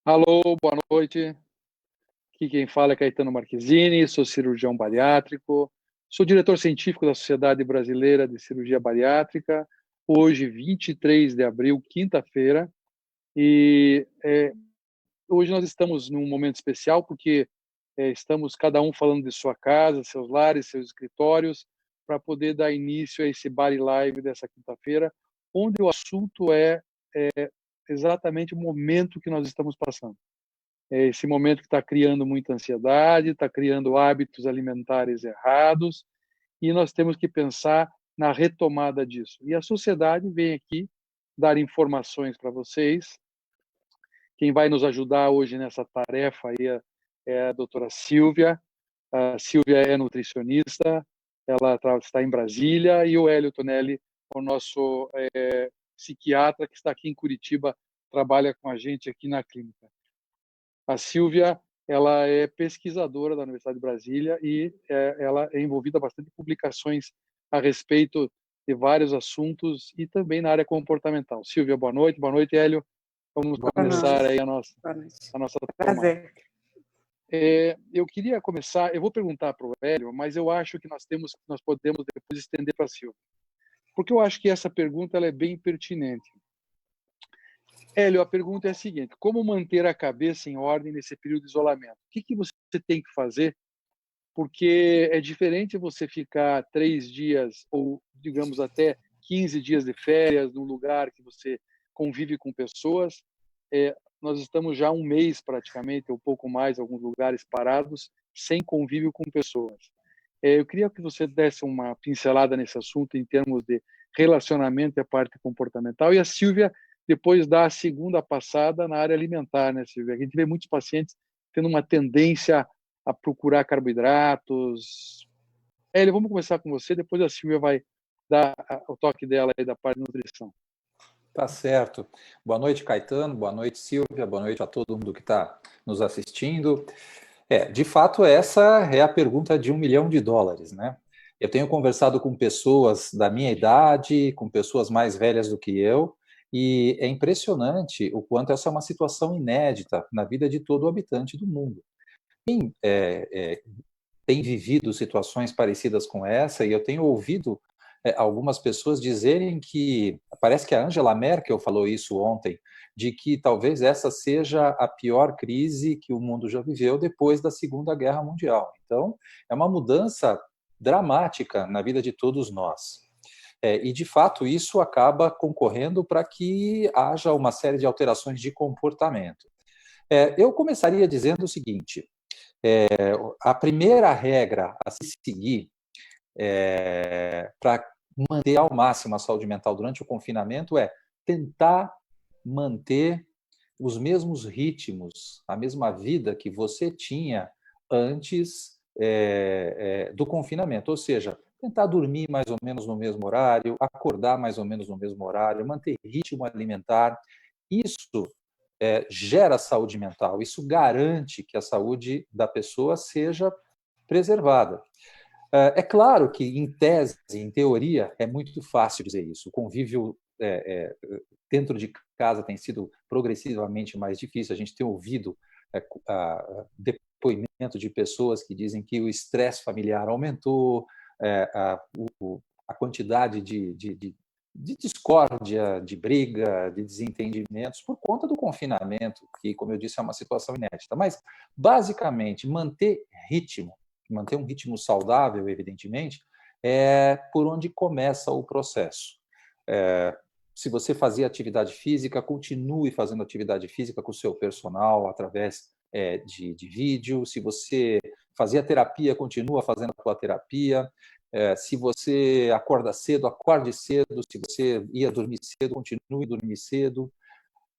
Alô, boa noite. Aqui quem fala é Caetano Marquezini, sou cirurgião bariátrico, sou diretor científico da Sociedade Brasileira de Cirurgia Bariátrica, hoje, 23 de abril, quinta-feira, e hoje nós estamos num momento especial porque estamos cada um falando de sua casa, seus lares, seus escritórios, para poder dar início a esse Bari Live dessa quinta-feira, onde o assunto é exatamente o momento que nós estamos passando. É esse momento que está criando muita ansiedade, está criando hábitos alimentares errados, e nós temos que pensar na retomada disso. E a sociedade vem aqui dar informações para vocês. Quem vai nos ajudar hoje nessa tarefa aí é a doutora Silvia. A Silvia é nutricionista, ela está em Brasília, e o Hélio Tonelli, o nosso psiquiatra, que está aqui em Curitiba, trabalha com a gente aqui na clínica. A Silvia, ela é pesquisadora da Universidade de Brasília e ela é envolvida bastante em publicações a respeito de vários assuntos e também na área comportamental. Silvia, boa noite. Boa noite, Hélio. Vamos começar aí a nossa tomada. Prazer. Eu queria começar, eu vou perguntar para o Hélio, mas eu acho que nós podemos depois estender para a Silvia, porque eu acho que essa pergunta ela é bem pertinente. Hélio, a pergunta é a seguinte: como manter a cabeça em ordem nesse período de isolamento? O que você tem que fazer? Porque é diferente você ficar 3 dias ou, digamos, até 15 dias de férias num lugar que você convive com pessoas. Nós estamos já um mês praticamente, ou pouco mais, alguns lugares parados, sem convívio com pessoas. Eu queria que você desse uma pincelada nesse assunto em termos de relacionamento e a parte comportamental. E a Silvia depois dá a segunda passada na área alimentar, né, Silvia? A gente vê muitos pacientes tendo uma tendência a procurar carboidratos. Hélio, vamos começar com você, depois a Silvia vai dar o toque dela aí da parte de nutrição. Tá certo. Boa noite, Caetano. Boa noite, Silvia. Boa noite a todo mundo que está nos assistindo. De fato, essa é a pergunta de $1 milhão, né? Eu tenho conversado com pessoas da minha idade, com pessoas mais velhas do que eu, e é impressionante o quanto essa é uma situação inédita na vida de todo habitante do mundo. Quem tem vivido situações parecidas com essa, e eu tenho ouvido algumas pessoas dizerem que, parece que a Angela Merkel falou isso ontem, de que talvez essa seja a pior crise que o mundo já viveu depois da Segunda Guerra Mundial. Então, é uma mudança dramática na vida de todos nós. E, de fato, isso acaba concorrendo para que haja uma série de alterações de comportamento. Eu começaria dizendo o seguinte: a primeira regra a se seguir para manter ao máximo a saúde mental durante o confinamento é tentar manter os mesmos ritmos, a mesma vida que você tinha antes do confinamento, ou seja, tentar dormir mais ou menos no mesmo horário, acordar mais ou menos no mesmo horário, manter ritmo alimentar. Isso gera saúde mental, isso garante que a saúde da pessoa seja preservada. É claro que, em tese, em teoria, é muito fácil dizer isso. O convívio dentro de casa tem sido progressivamente mais difícil. A gente tem ouvido depoimento de pessoas que dizem que o estresse familiar aumentou, a quantidade de discórdia, de briga, de desentendimentos por conta do confinamento, que, como eu disse, é uma situação inédita. Mas, basicamente, manter um ritmo saudável, evidentemente, é por onde começa o processo. Se você fazia atividade física, continue fazendo atividade física com o seu personal através de vídeo. Se você fazia terapia, continua fazendo a sua terapia. Se você acorda cedo, acorde cedo. Se você ia dormir cedo, continue dormir cedo.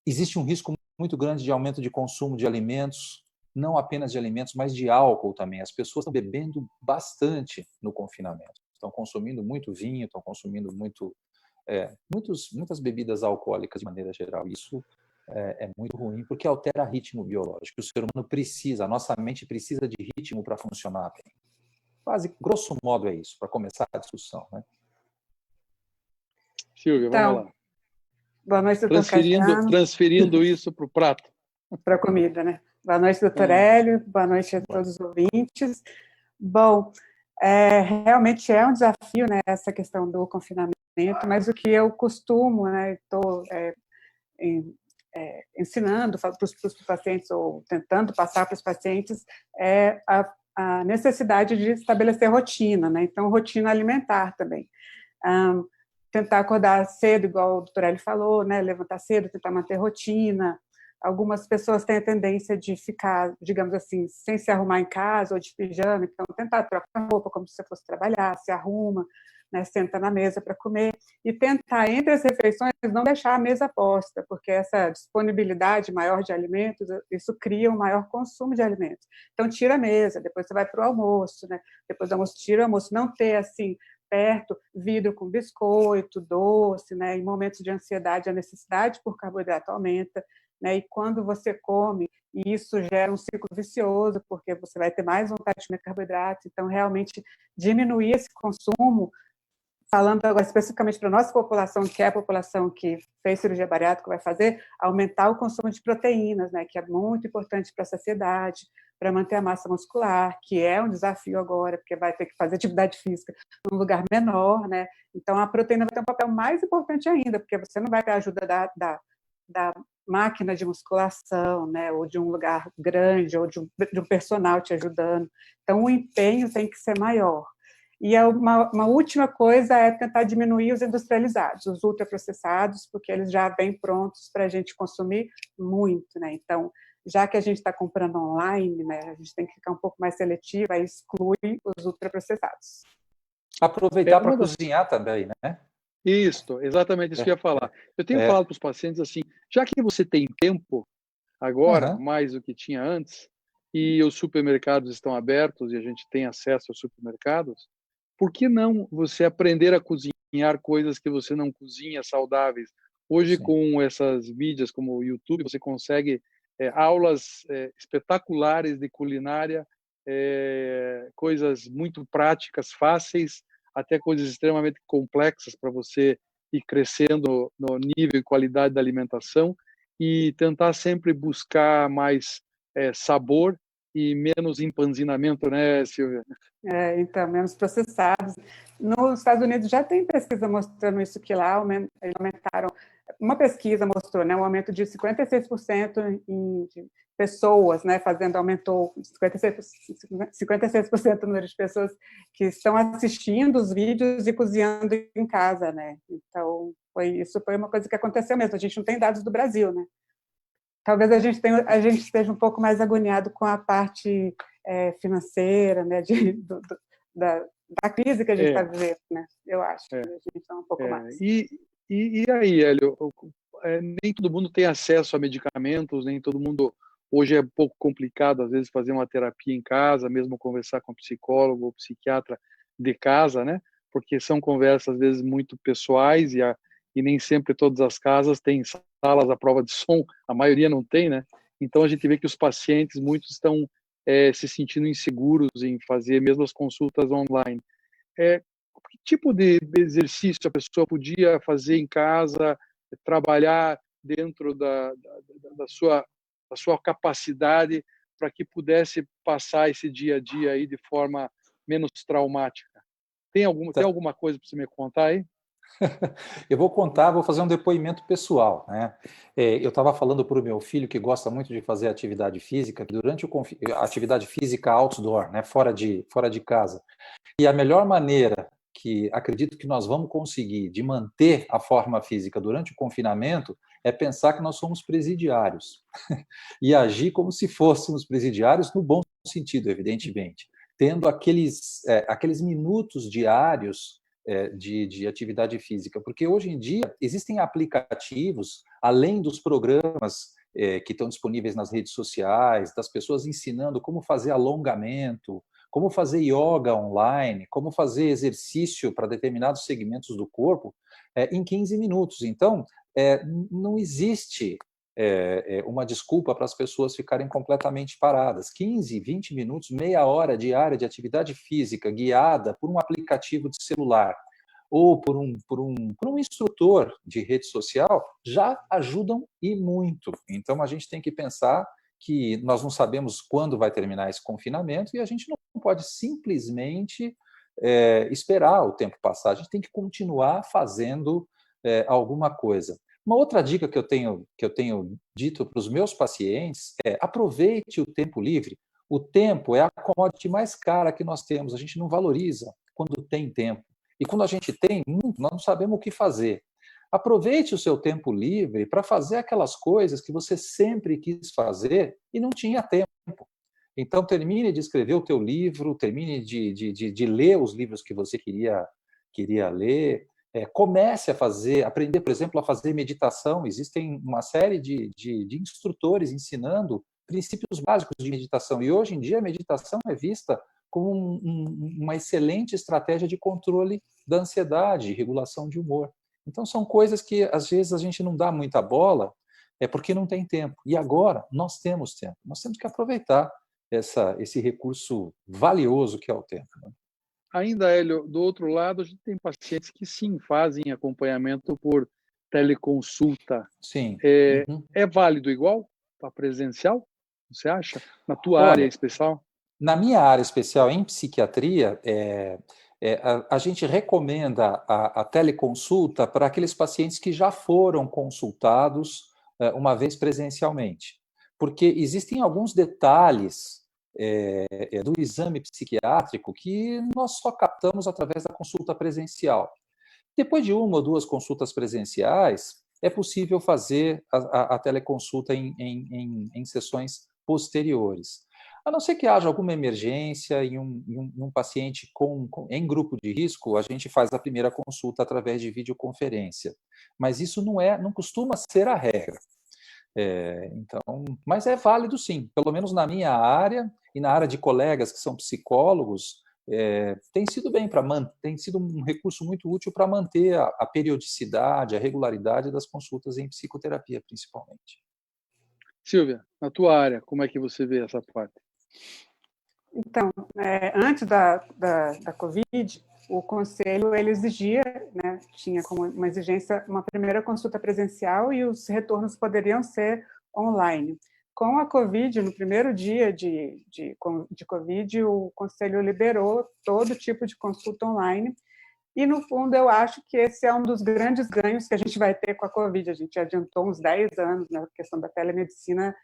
Existe um risco muito grande de aumento de consumo de alimentos, não apenas de alimentos, mas de álcool também. As pessoas estão bebendo bastante no confinamento. Estão consumindo muito vinho, estão consumindo muitas bebidas alcoólicas de maneira geral. Isso é muito ruim, porque altera ritmo biológico. O ser humano precisa, a nossa mente precisa de ritmo para funcionar bem. Quase, grosso modo, é isso, para começar a discussão, né? Silvia, vamos lá. Boa noite, doutor Caetano. Transferindo isso para o prato. para a comida, né? Boa noite, doutor Hélio, boa noite a todos os ouvintes. Bom, realmente é um desafio, né, essa questão do confinamento, mas o que eu costumo, né, estou ensinando para os pacientes, ou tentando passar para os pacientes, é a necessidade de estabelecer rotina, né? Então, rotina alimentar também. Tentar acordar cedo, igual o doutor Hélio falou, né? Levantar cedo, tentar manter rotina. Algumas pessoas têm a tendência de ficar, digamos assim, sem se arrumar em casa ou de pijama, então tentar trocar roupa como se você fosse trabalhar, se arruma, né, senta na mesa para comer e tentar, entre as refeições, não deixar a mesa posta, porque essa disponibilidade maior de alimentos, isso cria um maior consumo de alimentos. Então, tira a mesa, depois você vai para o almoço, né? Depois do almoço, tira o almoço. Não ter, assim, perto, vidro com biscoito, doce, né? Em momentos de ansiedade, a necessidade por carboidrato aumenta, né? E quando você come, isso gera um ciclo vicioso, porque você vai ter mais vontade de comer carboidrato. Então, realmente, diminuir esse consumo, falando agora especificamente para a nossa população, que é a população que fez cirurgia bariátrica, vai fazer, aumentar o consumo de proteínas, né? Que é muito importante para a saciedade, para manter a massa muscular, que é um desafio agora, porque vai ter que fazer atividade física num lugar menor, né? Então, a proteína vai ter um papel mais importante ainda, porque você não vai ter a ajuda da máquina de musculação, né? Ou de um lugar grande, ou de um personal te ajudando. Então, o empenho tem que ser maior. E uma última coisa é tentar diminuir os industrializados, os ultraprocessados, porque eles já vêm prontos para a gente consumir muito, né? Então, já que a gente está comprando online, né, a gente tem que ficar um pouco mais seletiva e exclui os ultraprocessados. Aproveitar para cozinhar também, né? Isso, exatamente isso que eu ia falar. Eu tenho falado para os pacientes assim, já que você tem tempo agora, mais do que tinha antes, e os supermercados estão abertos e a gente tem acesso aos supermercados, por que não você aprender a cozinhar coisas que você não cozinha saudáveis? Hoje, com essas mídias como o YouTube, você consegue aulas espetaculares de culinária, coisas muito práticas, fáceis, até coisas extremamente complexas para você ir crescendo no nível e qualidade da alimentação e tentar sempre buscar mais sabor e menos empanzinamento, né, Silvia? Então, menos processados. Nos Estados Unidos já tem pesquisa mostrando isso, que lá aumentaram. Uma pesquisa mostrou, né, um aumento de 56% de pessoas, né, aumentou 56% o número de pessoas que estão assistindo os vídeos e cozinhando em casa, né? Então, isso foi uma coisa que aconteceu mesmo. A gente não tem dados do Brasil, né? Talvez a gente esteja um pouco mais agoniado com a parte financeira, né, da crise que a gente está vivendo, né? Eu acho que a gente está um pouco mais. E aí, Hélio, nem todo mundo tem acesso a medicamentos, nem todo mundo... Hoje é um pouco complicado, às vezes, fazer uma terapia em casa, mesmo conversar com um psicólogo ou psiquiatra de casa, né? Porque são conversas, às vezes, muito pessoais e nem sempre todas as casas têm salas à prova de som, a maioria não tem, né? Então, a gente vê que os pacientes, muitos estão se sentindo inseguros em fazer mesmo as consultas online. Que tipo de exercício a pessoa podia fazer em casa, trabalhar dentro da sua capacidade para que pudesse passar esse dia a dia aí de forma menos traumática? Tem alguma coisa para você me contar aí? Eu vou contar, vou fazer um depoimento pessoal, né? Eu estava falando para o meu filho, que gosta muito de fazer atividade física, que durante a atividade física outdoor, né, fora de casa, e a melhor maneira que acredito que nós vamos conseguir de manter a forma física durante o confinamento é pensar que nós somos presidiários e agir como se fôssemos presidiários no bom sentido, evidentemente, tendo aqueles minutos diários de atividade física, porque hoje em dia existem aplicativos, além dos programas que estão disponíveis nas redes sociais, das pessoas ensinando como fazer alongamento, como fazer yoga online, como fazer exercício para determinados segmentos do corpo em 15 minutos. Então, não existe uma desculpa para as pessoas ficarem completamente paradas. 15, 20 minutos, meia hora diária de atividade física guiada por um aplicativo de celular, ou por um instrutor de rede social, já ajudam e muito. Então, a gente tem que pensar que nós não sabemos quando vai terminar esse confinamento e a gente não pode simplesmente esperar o tempo passar. A gente tem que continuar fazando alguma coisa. Uma outra dica que eu tenho dito para os meus pacientes é: aproveite o tempo livre. O tempo é a commodity mais cara que nós temos. A gente não valoriza quando tem tempo. E quando a gente tem muito, nós não sabemos o que fazer. Aproveite o seu tempo livre para fazer aquelas coisas que você sempre quis fazer e não tinha tempo. Então, termine de escrever o teu livro, termine de ler os livros que você queria ler. Comece a aprender, por exemplo, a fazer meditação. Existem uma série de instrutores ensinando princípios básicos de meditação. E hoje em dia a meditação é vista como uma excelente estratégia de controle da ansiedade, regulação de humor. Então são coisas que às vezes a gente não dá muita bola, porque não tem tempo. E agora nós temos tempo. Nós temos que aproveitar esse recurso valioso que é o tempo. Ainda, Hélio, do outro lado, a gente tem pacientes que sim fazem acompanhamento por teleconsulta. Sim. É válido igual para presencial? Você acha? Na tua Olha, área especial? Na minha área especial, em psiquiatria, a gente recomenda a teleconsulta para aqueles pacientes que já foram consultados uma vez presencialmente. Porque existem alguns detalhes do exame psiquiátrico que nós só captamos através da consulta presencial. Depois de uma ou duas consultas presenciais, é possível fazer a teleconsulta em sessões posteriores. A não ser que haja alguma emergência em um paciente em grupo de risco, a gente faz a primeira consulta através de videoconferência. Mas isso não costuma ser a regra. Mas é válido sim, pelo menos na minha área e na área de colegas que são psicólogos, tem sido um recurso muito útil para manter a periodicidade, a regularidade das consultas em psicoterapia, principalmente. Silvia, na tua área, como é que você vê essa parte? Então, antes da Covid, o Conselho ele exigia, né, tinha como uma exigência uma primeira consulta presencial e os retornos poderiam ser online. Com a Covid, no primeiro dia de Covid, o Conselho liberou todo tipo de consulta online e, no fundo, eu acho que esse é um dos grandes ganhos que a gente vai ter com a Covid. A gente adiantou uns 10 anos na questão da telemedicina,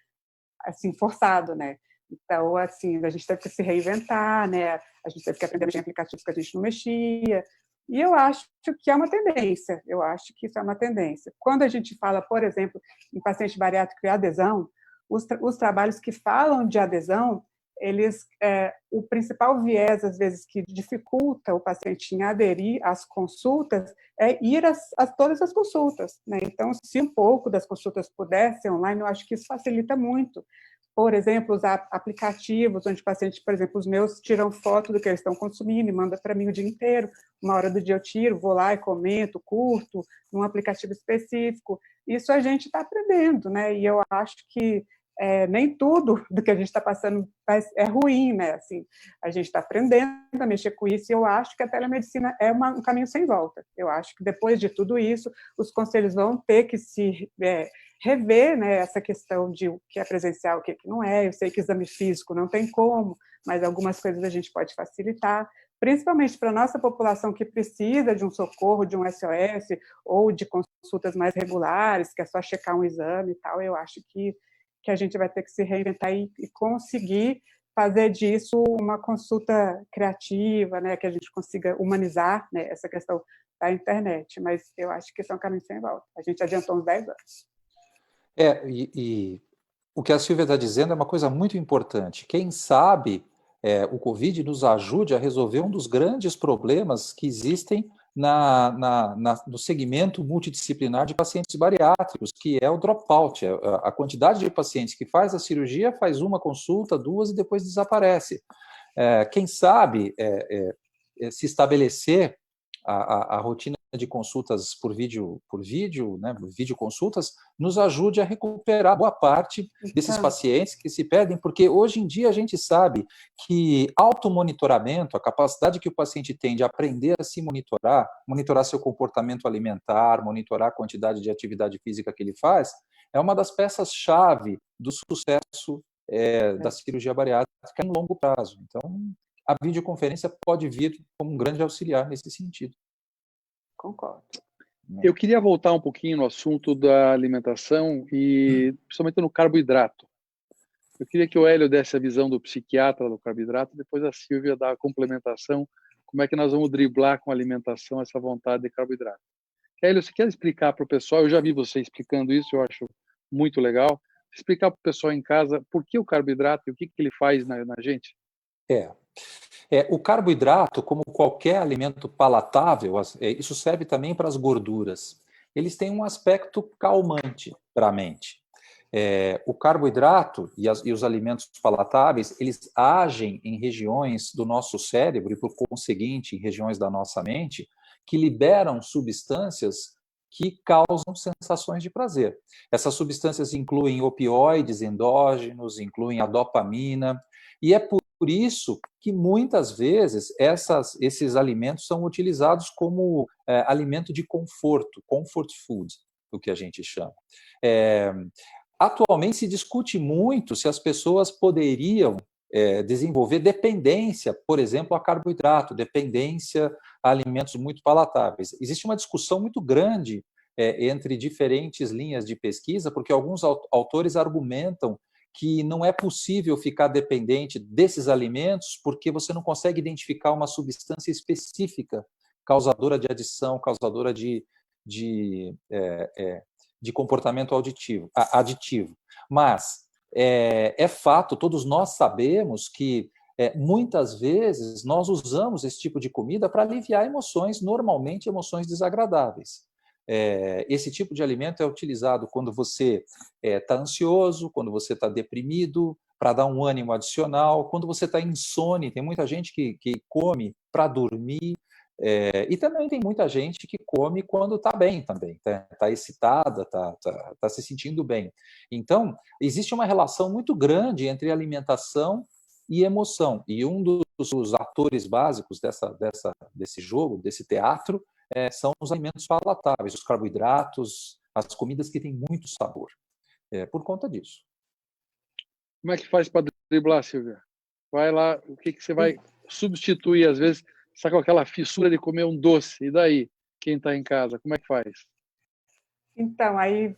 assim, forçado, né? Então, assim, a gente teve que se reinventar, né? A gente teve que aprender a mexer em aplicativos que a gente não mexia. E eu acho que é uma tendência. Eu acho que isso é uma tendência. Quando a gente fala, por exemplo, em paciente bariátrico e adesão, os trabalhos que falam de adesão, o principal viés, às vezes, que dificulta o paciente em aderir às consultas é ir a todas as consultas, né? Então, se um pouco das consultas pudesse ser online, eu acho que isso facilita muito. Por exemplo, usar aplicativos onde pacientes, por exemplo, os meus tiram foto do que eles estão consumindo e mandam para mim o dia inteiro. Uma hora do dia eu tiro, vou lá e comento, curto, num aplicativo específico. Isso a gente está aprendendo, né? E eu acho que nem tudo do que a gente está passando é ruim, né? Assim, a gente está aprendendo a mexer com isso e eu acho que a telemedicina é um caminho sem volta. Eu acho que depois de tudo isso, os conselhos vão ter que se rever, né, essa questão de o que é presencial, o que não é. Eu sei que exame físico não tem como, mas algumas coisas a gente pode facilitar, principalmente para a nossa população que precisa de um socorro, de um SOS, ou de consultas mais regulares, que é só checar um exame e tal. Eu acho que a gente vai ter que se reinventar e conseguir fazer disso uma consulta criativa, né, que a gente consiga humanizar, né, essa questão da internet. Mas eu acho que esse é um caminho sem volta. A gente adiantou uns 10 anos. E o que a Silvia está dizendo é uma coisa muito importante. Quem sabe o Covid nos ajude a resolver um dos grandes problemas que existem no segmento multidisciplinar de pacientes bariátricos, que é o dropout, a quantidade de pacientes que faz a cirurgia, faz uma consulta, duas e depois desaparece. Quem sabe se estabelecer a rotina de consultas por vídeo, né, videoconsultas, nos ajude a recuperar boa parte desses pacientes que se perdem, porque hoje em dia a gente sabe que automonitoramento, a capacidade que o paciente tem de aprender a se monitorar seu comportamento alimentar, monitorar a quantidade de atividade física que ele faz, é uma das peças-chave do sucesso da cirurgia bariátrica em longo prazo. Então, a videoconferência pode vir como um grande auxiliar nesse sentido. Concordo. Eu queria voltar um pouquinho no assunto da alimentação e principalmente no carboidrato. Eu queria que o Hélio desse a visão do psiquiatra do carboidrato, depois a Silvia dá a complementação, como é que nós vamos driblar com a alimentação essa vontade de carboidrato. Hélio, você quer explicar para o pessoal, eu já vi você explicando isso, eu acho muito legal, explicar para o pessoal em casa por que o carboidrato e o que ele faz na gente? O carboidrato, como qualquer alimento palatável, isso serve também para as gorduras. Eles têm um aspecto calmante para a mente. O carboidrato e os alimentos palatáveis, eles agem em regiões do nosso cérebro e, por conseguinte, em regiões da nossa mente, que liberam substâncias que causam sensações de prazer. Essas substâncias incluem opioides endógenos, incluem a dopamina, e é por isso que muitas vezes esses alimentos são utilizados como alimento de conforto, comfort food, o que a gente chama. Atualmente se discute muito se as pessoas poderiam desenvolver dependência, por exemplo, a carboidrato, dependência a alimentos muito palatáveis. Existe uma discussão muito grande entre diferentes linhas de pesquisa, porque alguns autores argumentam que não é possível ficar dependente desses alimentos porque você não consegue identificar uma substância específica causadora de adição, causadora de comportamento aditivo. Mas é fato, todos nós sabemos que muitas vezes nós usamos esse tipo de comida para aliviar emoções, normalmente emoções desagradáveis. Esse tipo de alimento é utilizado quando você está ansioso, quando você está deprimido, para dar um ânimo adicional, quando você está insone. Tem muita gente que come para dormir, e também tem muita gente que come quando está bem também, está excitada, está se sentindo bem. Então, existe uma relação muito grande entre alimentação e emoção. E um dos atores básicos desse jogo, desse teatro, são os alimentos palatáveis, os carboidratos, as comidas que têm muito sabor. Por conta disso. Como é que faz para driblar, Silvia? Vai lá, o que você vai substituir, às vezes, está com aquela fissura de comer um doce, e daí, quem está em casa, como é que faz? Então, aí,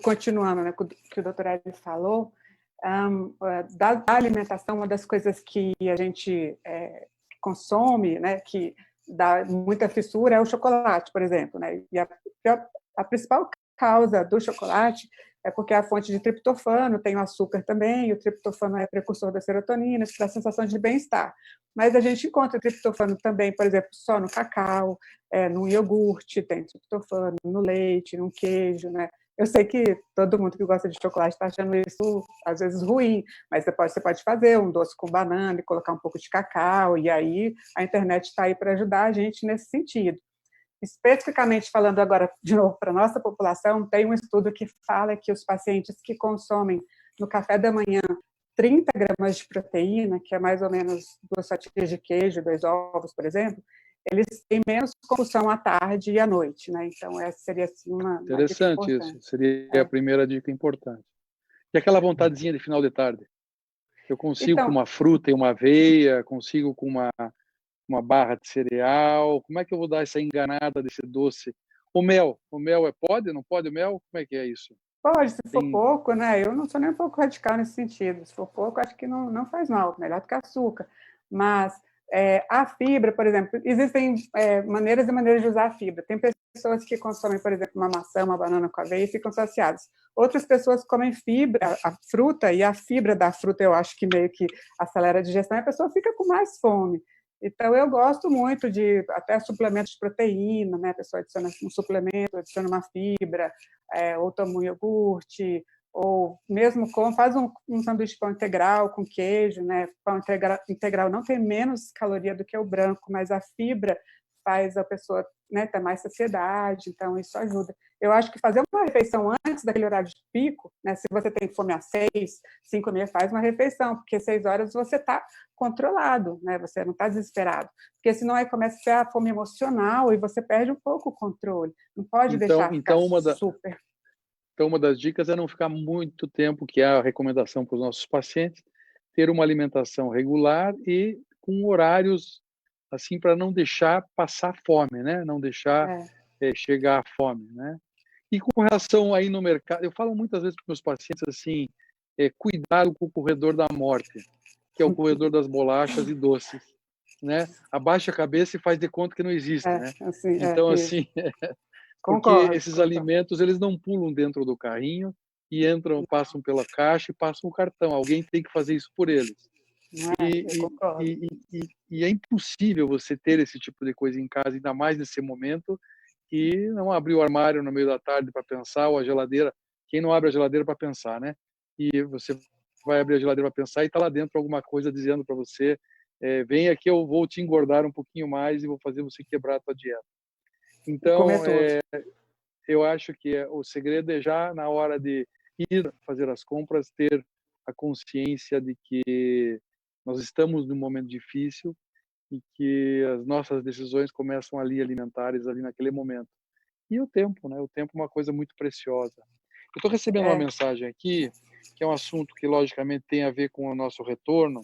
continuando, né, com o que o doutor Hélio falou, da alimentação, uma das coisas que a gente consome, né, que dá muita fissura, é o chocolate, por exemplo, né? E a principal causa do chocolate é porque é a fonte de triptofano, tem o açúcar também, e o triptofano é precursor da serotonina, que dá a sensação de bem-estar. Mas a gente encontra triptofano também, por exemplo, só no cacau, no iogurte, tem triptofano no leite, no queijo, né? Eu sei que todo mundo que gosta de chocolate está achando isso, às vezes, ruim, mas você pode fazer um doce com banana e colocar um pouco de cacau, e aí a internet está aí para ajudar a gente nesse sentido. Especificamente falando agora, de novo, para a nossa população, tem um estudo que fala que os pacientes que consomem no café da manhã 30 gramas de proteína, que é mais ou menos 2 fatias de queijo, 2 ovos, por exemplo, eles têm menos compulsão à tarde e à noite, né? Então, essa seria assim uma interessante dica isso, seria a primeira dica importante. E aquela vontadezinha de final de tarde? Eu consigo com uma fruta e uma aveia, consigo com uma barra de cereal, como é que eu vou dar essa enganada desse doce? O mel pode, não pode o mel? Como é que é isso? Pode, se for pouco, né? Eu não sou nem um pouco radical nesse sentido. Se for pouco, acho que não faz mal, melhor do que açúcar. Mas a fibra, por exemplo, existem maneiras e maneiras de usar a fibra. Tem pessoas que consomem, por exemplo, uma maçã, uma banana com aveia e ficam saciadas. Outras pessoas comem fibra, a fruta, e a fibra da fruta eu acho que meio que acelera a digestão e a pessoa fica com mais fome. Então, eu gosto muito de até suplementos de proteína, né? A pessoa adiciona um suplemento, adiciona uma fibra, ou toma um iogurte, ou mesmo faz um sanduíche de pão integral com queijo, né? Pão integral não tem menos caloria do que o branco, mas a fibra faz a pessoa, né, ter mais saciedade, então isso ajuda. Eu acho que fazer uma refeição antes daquele horário de pico, né, se você tem fome às 6, 5h30, faz uma refeição, porque 6 horas você está controlado, né, você não está desesperado, porque senão aí começa a ser a fome emocional e você perde um pouco o controle, não pode deixar ficar super. Então, uma das dicas é não ficar muito tempo, que é a recomendação para os nossos pacientes, ter uma alimentação regular e com horários assim para não deixar passar fome, né? Não deixar chegar à fome, né? E com relação aí no mercado, eu falo muitas vezes para os meus pacientes assim, cuidado com o corredor da morte, que é o corredor das bolachas e doces, né? Abaixa a cabeça e faz de conta que não existe, né? Assim, então, assim, porque esses alimentos, eles não pulam dentro do carrinho e entram, passam pela caixa e passam o cartão. Alguém tem que fazer isso por eles. E é impossível você ter esse tipo de coisa em casa, ainda mais nesse momento, e não abrir o armário no meio da tarde para pensar, ou a geladeira. Quem não abre a geladeira para pensar, né? E você vai abrir a geladeira para pensar e está lá dentro alguma coisa dizendo para você, vem aqui, eu vou te engordar um pouquinho mais e vou fazer você quebrar a tua dieta. Então, eu acho que o segredo é já na hora de ir fazer as compras, ter a consciência de que nós estamos num momento difícil e que as nossas decisões começam ali alimentares ali naquele momento. E o tempo, né? O tempo é uma coisa muito preciosa. Eu estou recebendo uma mensagem aqui, que é um assunto que logicamente tem a ver com o nosso retorno.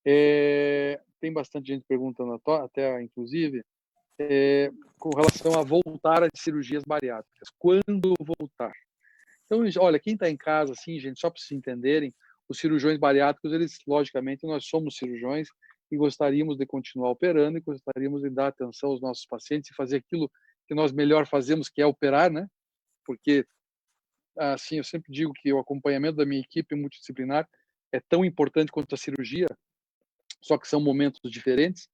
Tem bastante gente perguntando até, inclusive, com relação a voltar às cirurgias bariátricas. Quando voltar? Então, olha, quem está em casa, assim, gente, só para vocês entenderem, os cirurgiões bariátricos, eles, logicamente, nós somos cirurgiões e gostaríamos de continuar operando e gostaríamos de dar atenção aos nossos pacientes e fazer aquilo que nós melhor fazemos, que é operar, né? Porque, assim, eu sempre digo que o acompanhamento da minha equipe multidisciplinar é tão importante quanto a cirurgia, só que são momentos diferentes.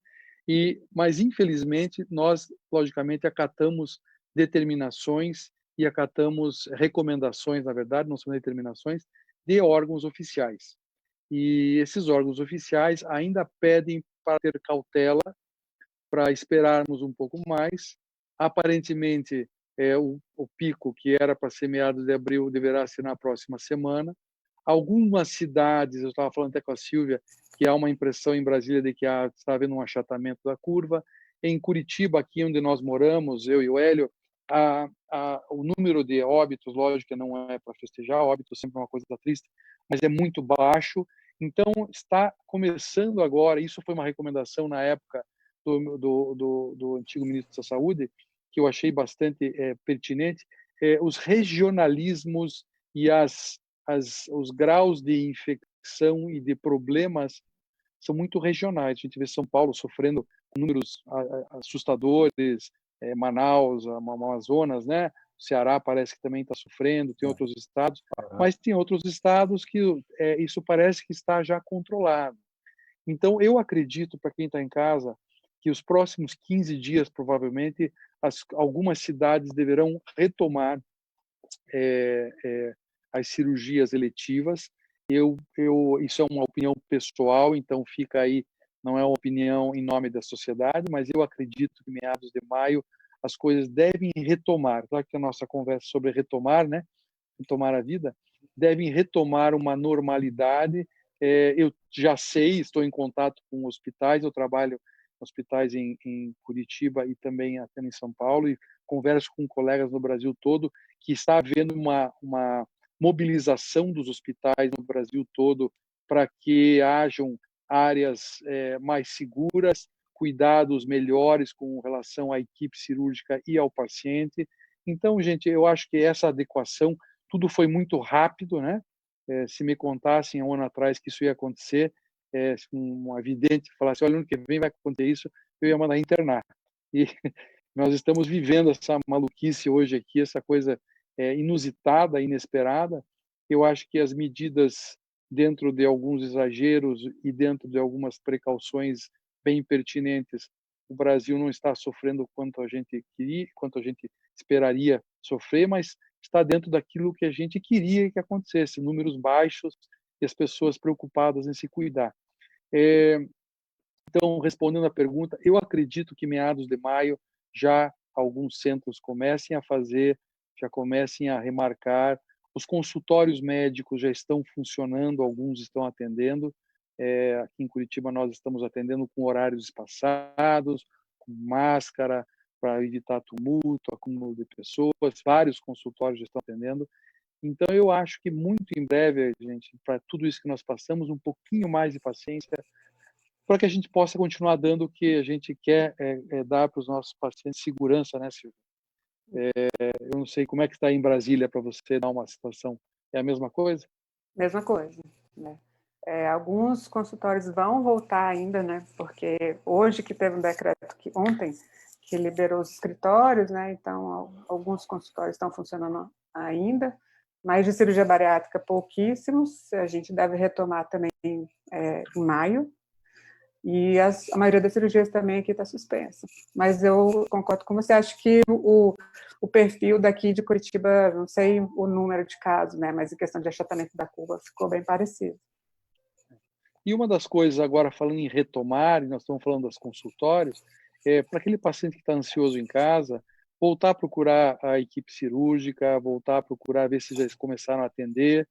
Mas, infelizmente, nós, logicamente, acatamos determinações e acatamos recomendações, na verdade, não são determinações, de órgãos oficiais. E esses órgãos oficiais ainda pedem para ter cautela, para esperarmos um pouco mais. Aparentemente, o pico, que era para ser meados de abril, deverá ser na próxima semana. Algumas cidades, eu estava falando até com a Silvia, que há uma impressão em Brasília de que está havendo um achatamento da curva. Em Curitiba, aqui onde nós moramos, eu e o Hélio, o número de óbitos, lógico que não é para festejar, óbito sempre é uma coisa triste, mas é muito baixo. Então, está começando agora, isso foi uma recomendação na época do antigo ministro da Saúde, que eu achei bastante pertinente, os regionalismos e os graus de infecção e de problemas são muito regionais. A gente vê São Paulo sofrendo com números assustadores, Manaus, Amazonas, né? O Ceará parece que também está sofrendo, tem outros estados, mas tem outros estados que isso parece que está já controlado. Então, eu acredito, para quem está em casa, que os próximos 15 dias, provavelmente, algumas cidades deverão retomar as cirurgias eletivas. Isso é uma opinião pessoal, então fica aí, não é uma opinião em nome da sociedade, mas eu acredito que meados de maio as coisas devem retomar. Claro que a nossa conversa sobre retomar, né? Retomar a vida, devem retomar uma normalidade. Eu já sei, estou em contato com hospitais, eu trabalho em hospitais em Curitiba e também até em São Paulo, e converso com colegas no Brasil todo, que está havendo uma mobilização dos hospitais no Brasil todo para que hajam áreas mais seguras, cuidados melhores com relação à equipe cirúrgica e ao paciente. Então, gente, eu acho que essa adequação, tudo foi muito rápido, né? Se me contassem um ano atrás que isso ia acontecer, se um vidente falasse, olha, ano que vem vai acontecer isso, eu ia mandar internar. E nós estamos vivendo essa maluquice hoje aqui, essa coisa inusitada, inesperada. Eu acho que as medidas, dentro de alguns exageros e dentro de algumas precauções bem pertinentes, o Brasil não está sofrendo quanto a gente queria, quanto a gente esperaria sofrer, mas está dentro daquilo que a gente queria que acontecesse, números baixos e as pessoas preocupadas em se cuidar. Então, respondendo à pergunta, eu acredito que meados de maio já alguns centros comecem a fazer, já comecem a remarcar. Os consultórios médicos já estão funcionando, alguns estão atendendo. Aqui em Curitiba nós estamos atendendo com horários espaçados, com máscara, para evitar tumulto, acúmulo de pessoas. Vários consultórios já estão atendendo. Então, eu acho que muito em breve, gente, para tudo isso que nós passamos, um pouquinho mais de paciência, para que a gente possa continuar dando o que a gente quer dar para os nossos pacientes, segurança, né, Silvia? Eu não sei como é que está em Brasília para você dar uma situação. É a mesma coisa? Mesma coisa, né? Alguns consultórios vão voltar ainda, né? Porque hoje que teve um decreto ontem que liberou os escritórios, né? Então alguns consultórios estão funcionando ainda, mas de cirurgia bariátrica pouquíssimos. A gente deve retomar também em maio. E a maioria das cirurgias também aqui está suspensa. Mas eu concordo com você, acho que o perfil daqui de Curitiba, não sei o número de casos, né, mas em questão de achatamento da curva ficou bem parecido. E uma das coisas, agora falando em retomar, e nós estamos falando dos consultórios, para aquele paciente que está ansioso em casa, voltar a procurar a equipe cirúrgica, voltar a procurar ver se já começaram a atender,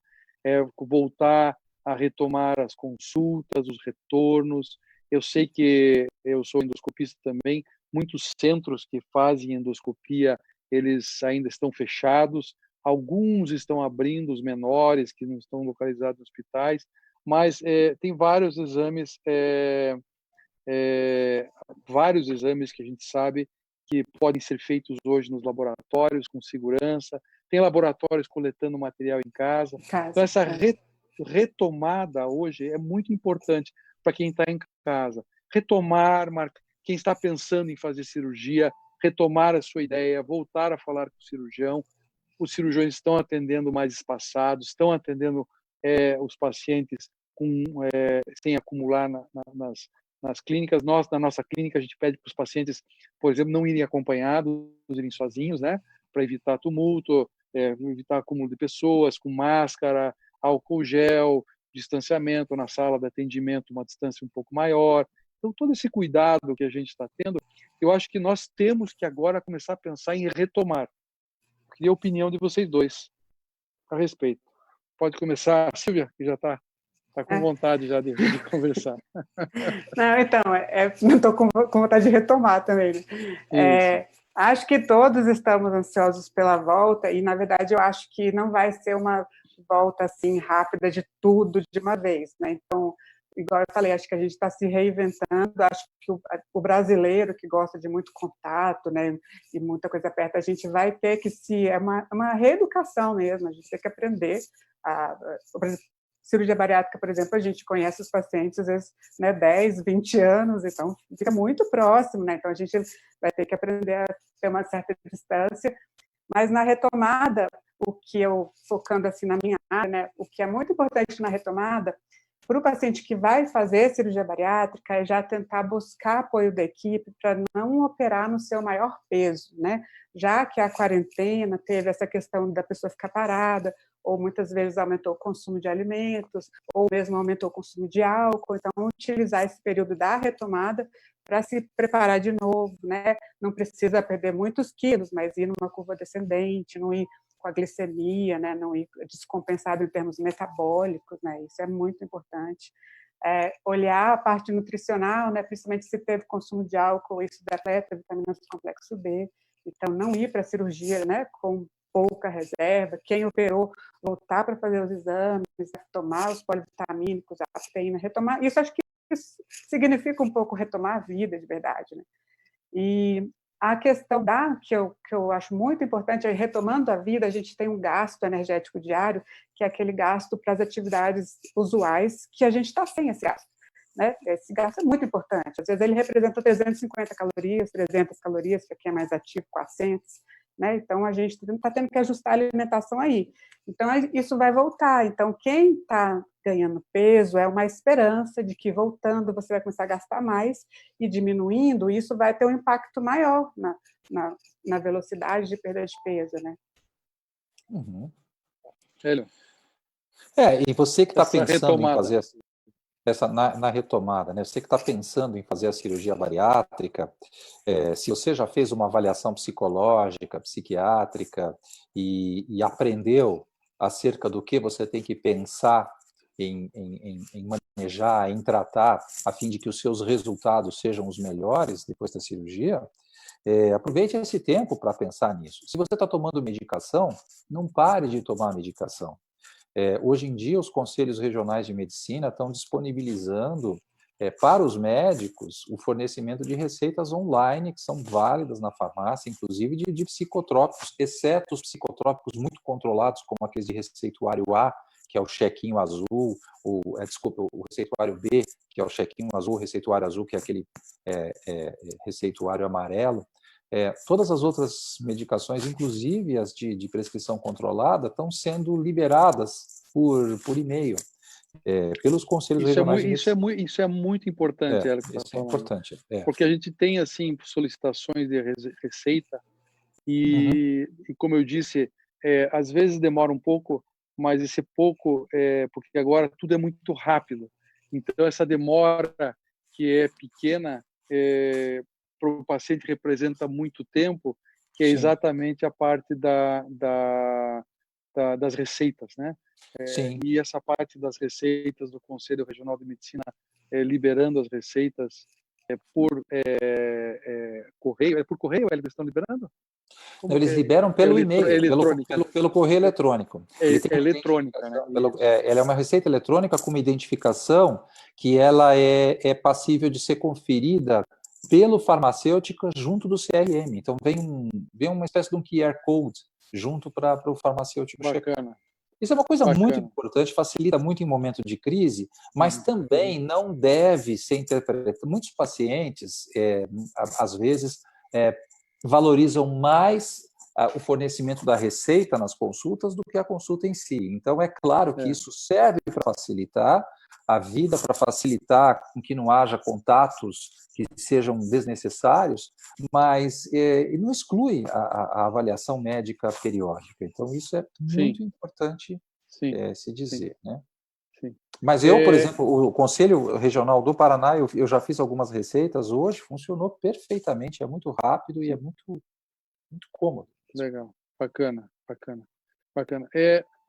voltar a retomar as consultas, os retornos. Eu sei que eu sou endoscopista também, muitos centros que fazem endoscopia, eles ainda estão fechados, alguns estão abrindo, os menores, que não estão localizados em hospitais, mas tem vários exames que a gente sabe que podem ser feitos hoje nos laboratórios com segurança, tem laboratórios coletando material em casa. Então, essa retomada hoje é muito importante para quem está em casa. Retomar, quem está pensando em fazer cirurgia, retomar a sua ideia, voltar a falar com o cirurgião. Os cirurgiões estão atendendo mais espaçados, estão atendendo os pacientes sem acumular nas clínicas. Nós, na nossa clínica, a gente pede para os pacientes, por exemplo, não irem acompanhados, irem sozinhos, né, para evitar tumulto, evitar acúmulo de pessoas, com máscara, álcool gel, distanciamento na sala de atendimento, uma distância um pouco maior. Então, todo esse cuidado que a gente está tendo, eu acho que nós temos que agora começar a pensar em retomar. Eu queria a opinião de vocês dois a respeito. Pode começar, Silvia, que já está com vontade já de conversar. Não, então, não estou com vontade de retomar também. Né? Acho que todos estamos ansiosos pela volta e, na verdade, eu acho que não vai ser uma volta assim rápida de tudo de uma vez, né? Então, igual eu falei, acho que a gente está se reinventando. Acho que o brasileiro que gosta de muito contato, né, e muita coisa perto, a gente vai ter que uma reeducação mesmo. A gente tem que aprender cirurgia bariátrica, por exemplo, a gente conhece os pacientes, às vezes, né, 10, 20 anos, então fica muito próximo, né? Então a gente vai ter que aprender a ter uma certa distância, mas na retomada, o que eu, focando assim na minha área, né, o que é muito importante na retomada, para o paciente que vai fazer cirurgia bariátrica, é já tentar buscar apoio da equipe para não operar no seu maior peso, né? Já que a quarentena teve essa questão da pessoa ficar parada, ou muitas vezes aumentou o consumo de alimentos, ou mesmo aumentou o consumo de álcool. Então, utilizar esse período da retomada para se preparar de novo, né? Não precisa perder muitos quilos, mas ir numa curva descendente, não ir com a glicemia, né? Não ir descompensado em termos metabólicos, né? Isso é muito importante. Olhar a parte nutricional, né? Principalmente se teve consumo de álcool, isso depleta vitaminas do complexo B. Então, não ir para a cirurgia, né? Com pouca reserva, quem operou, voltar para fazer os exames, tomar os polivitamínicos, a proteína, retomar. Isso acho que isso significa um pouco retomar a vida de verdade, né? E a questão que eu acho muito importante é, retomando a vida, a gente tem um gasto energético diário, que é aquele gasto para as atividades usuais, que a gente está sem esse gasto. Né? Esse gasto é muito importante. Às vezes ele representa 350 calorias, 300 calorias, para quem é mais ativo, 400. Né? Então, a gente está tendo que ajustar a alimentação aí. Então, isso vai voltar. Então, quem está ganhando peso é uma esperança de que, voltando, você vai começar a gastar mais e diminuindo, isso vai ter um impacto maior na velocidade de perda de peso, né? Uhum. Hélio. E você que está pensando em fazer na retomada, né? Você que está pensando em fazer a cirurgia bariátrica, se você já fez uma avaliação psicológica, psiquiátrica e aprendeu acerca do que você tem que pensar em manejar, em tratar, a fim de que os seus resultados sejam os melhores depois da cirurgia, aproveite esse tempo para pensar nisso. Se você está tomando medicação, não pare de tomar medicação. Hoje em dia, os conselhos regionais de medicina estão disponibilizando para os médicos o fornecimento de receitas online, que são válidas na farmácia, inclusive de psicotrópicos, exceto os psicotrópicos muito controlados, como aqueles de receituário A, que é o chequinho azul, desculpa, o receituário B, que é o chequinho azul, o receituário azul, que é aquele receituário amarelo. Todas as outras medicações, inclusive as de prescrição controlada, estão sendo liberadas por e-mail, pelos conselhos regionais de medicina. Isso é muito importante, Hélio, que Isso está é falando. importante. Porque a gente tem, assim, solicitações de receita e como eu disse, às vezes demora um pouco, mas esse pouco, porque agora tudo é muito rápido. Então, essa demora que é pequena, para o paciente representa muito tempo, que é exatamente a parte das receitas, né? Sim. E essa parte das receitas do Conselho Regional de Medicina liberando as receitas por correio. É por correio eles estão liberando? Não, eles liberam pelo e-mail, pelo correio eletrônico. Ele tem eletrônica, né? Ela é uma receita eletrônica com uma identificação que ela é passível de ser conferida pelo farmacêutico junto do CRM. Então, vem uma espécie de um QR Code junto para o farmacêutico checar. Isso é uma coisa muito importante, facilita muito em momento de crise, mas também não deve ser interpretado. Muitos pacientes, às vezes, valorizam mais o fornecimento da receita nas consultas do que a consulta em si. Então, é claro que isso serve para facilitar a vida, para facilitar com que não haja contatos que sejam desnecessários, mas não exclui a avaliação médica periódica. Então, isso é muito importante se dizer, né? Sim. Mas eu, por exemplo, o Conselho Regional do Paraná, eu já fiz algumas receitas hoje, funcionou perfeitamente, é muito rápido e é muito cômodo. Legal, bacana.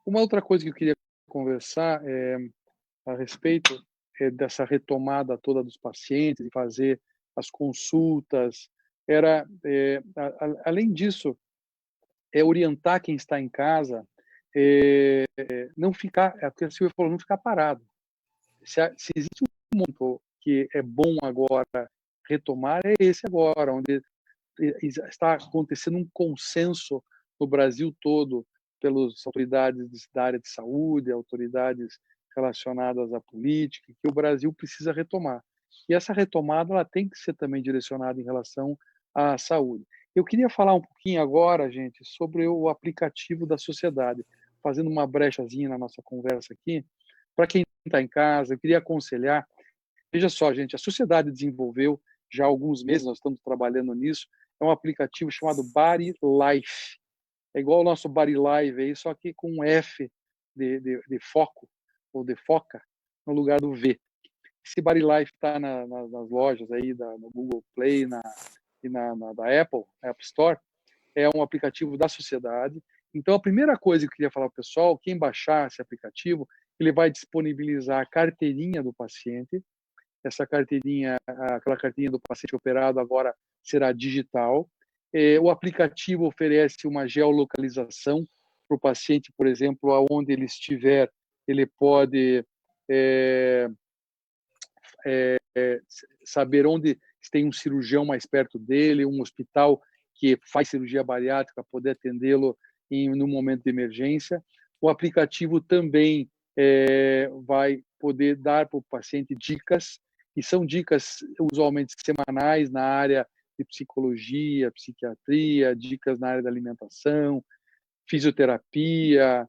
Uma outra coisa que eu queria conversar a respeito dessa retomada toda dos pacientes, de fazer as consultas, além disso, orientar quem está em casa, não ficar, porque a Silvia falou, não ficar parado. Se existe um momento que é bom agora retomar, é esse agora, onde está acontecendo um consenso no Brasil todo pelas autoridades da área de saúde, autoridades relacionadas à política, que o Brasil precisa retomar. E essa retomada ela tem que ser também direcionada em relação à saúde. Eu queria falar um pouquinho agora, gente, sobre o aplicativo da sociedade, fazendo uma brechazinha na nossa conversa aqui. Para quem está em casa, eu queria aconselhar, veja só, gente, a sociedade desenvolveu já há alguns meses, nós estamos trabalhando nisso, é um aplicativo chamado Body Life. É igual o nosso Body Live aí, só que com um F de foco, ou de foca, no lugar do V. Esse Body Life está nas lojas aí, no Google Play e da Apple, App Store. É um aplicativo da sociedade. Então, a primeira coisa que eu queria falar para o pessoal, quem baixar esse aplicativo, ele vai disponibilizar a carteirinha do paciente. Essa carteirinha, aquela carteirinha do paciente operado agora será digital. O aplicativo oferece uma geolocalização para o paciente, por exemplo, aonde ele estiver, ele pode saber onde tem um cirurgião mais perto dele, um hospital que faz cirurgia bariátrica, poder atendê-lo no momento de emergência. O aplicativo também vai poder dar para o paciente dicas, e são dicas usualmente semanais na área de psicologia, psiquiatria, dicas na área da alimentação, fisioterapia,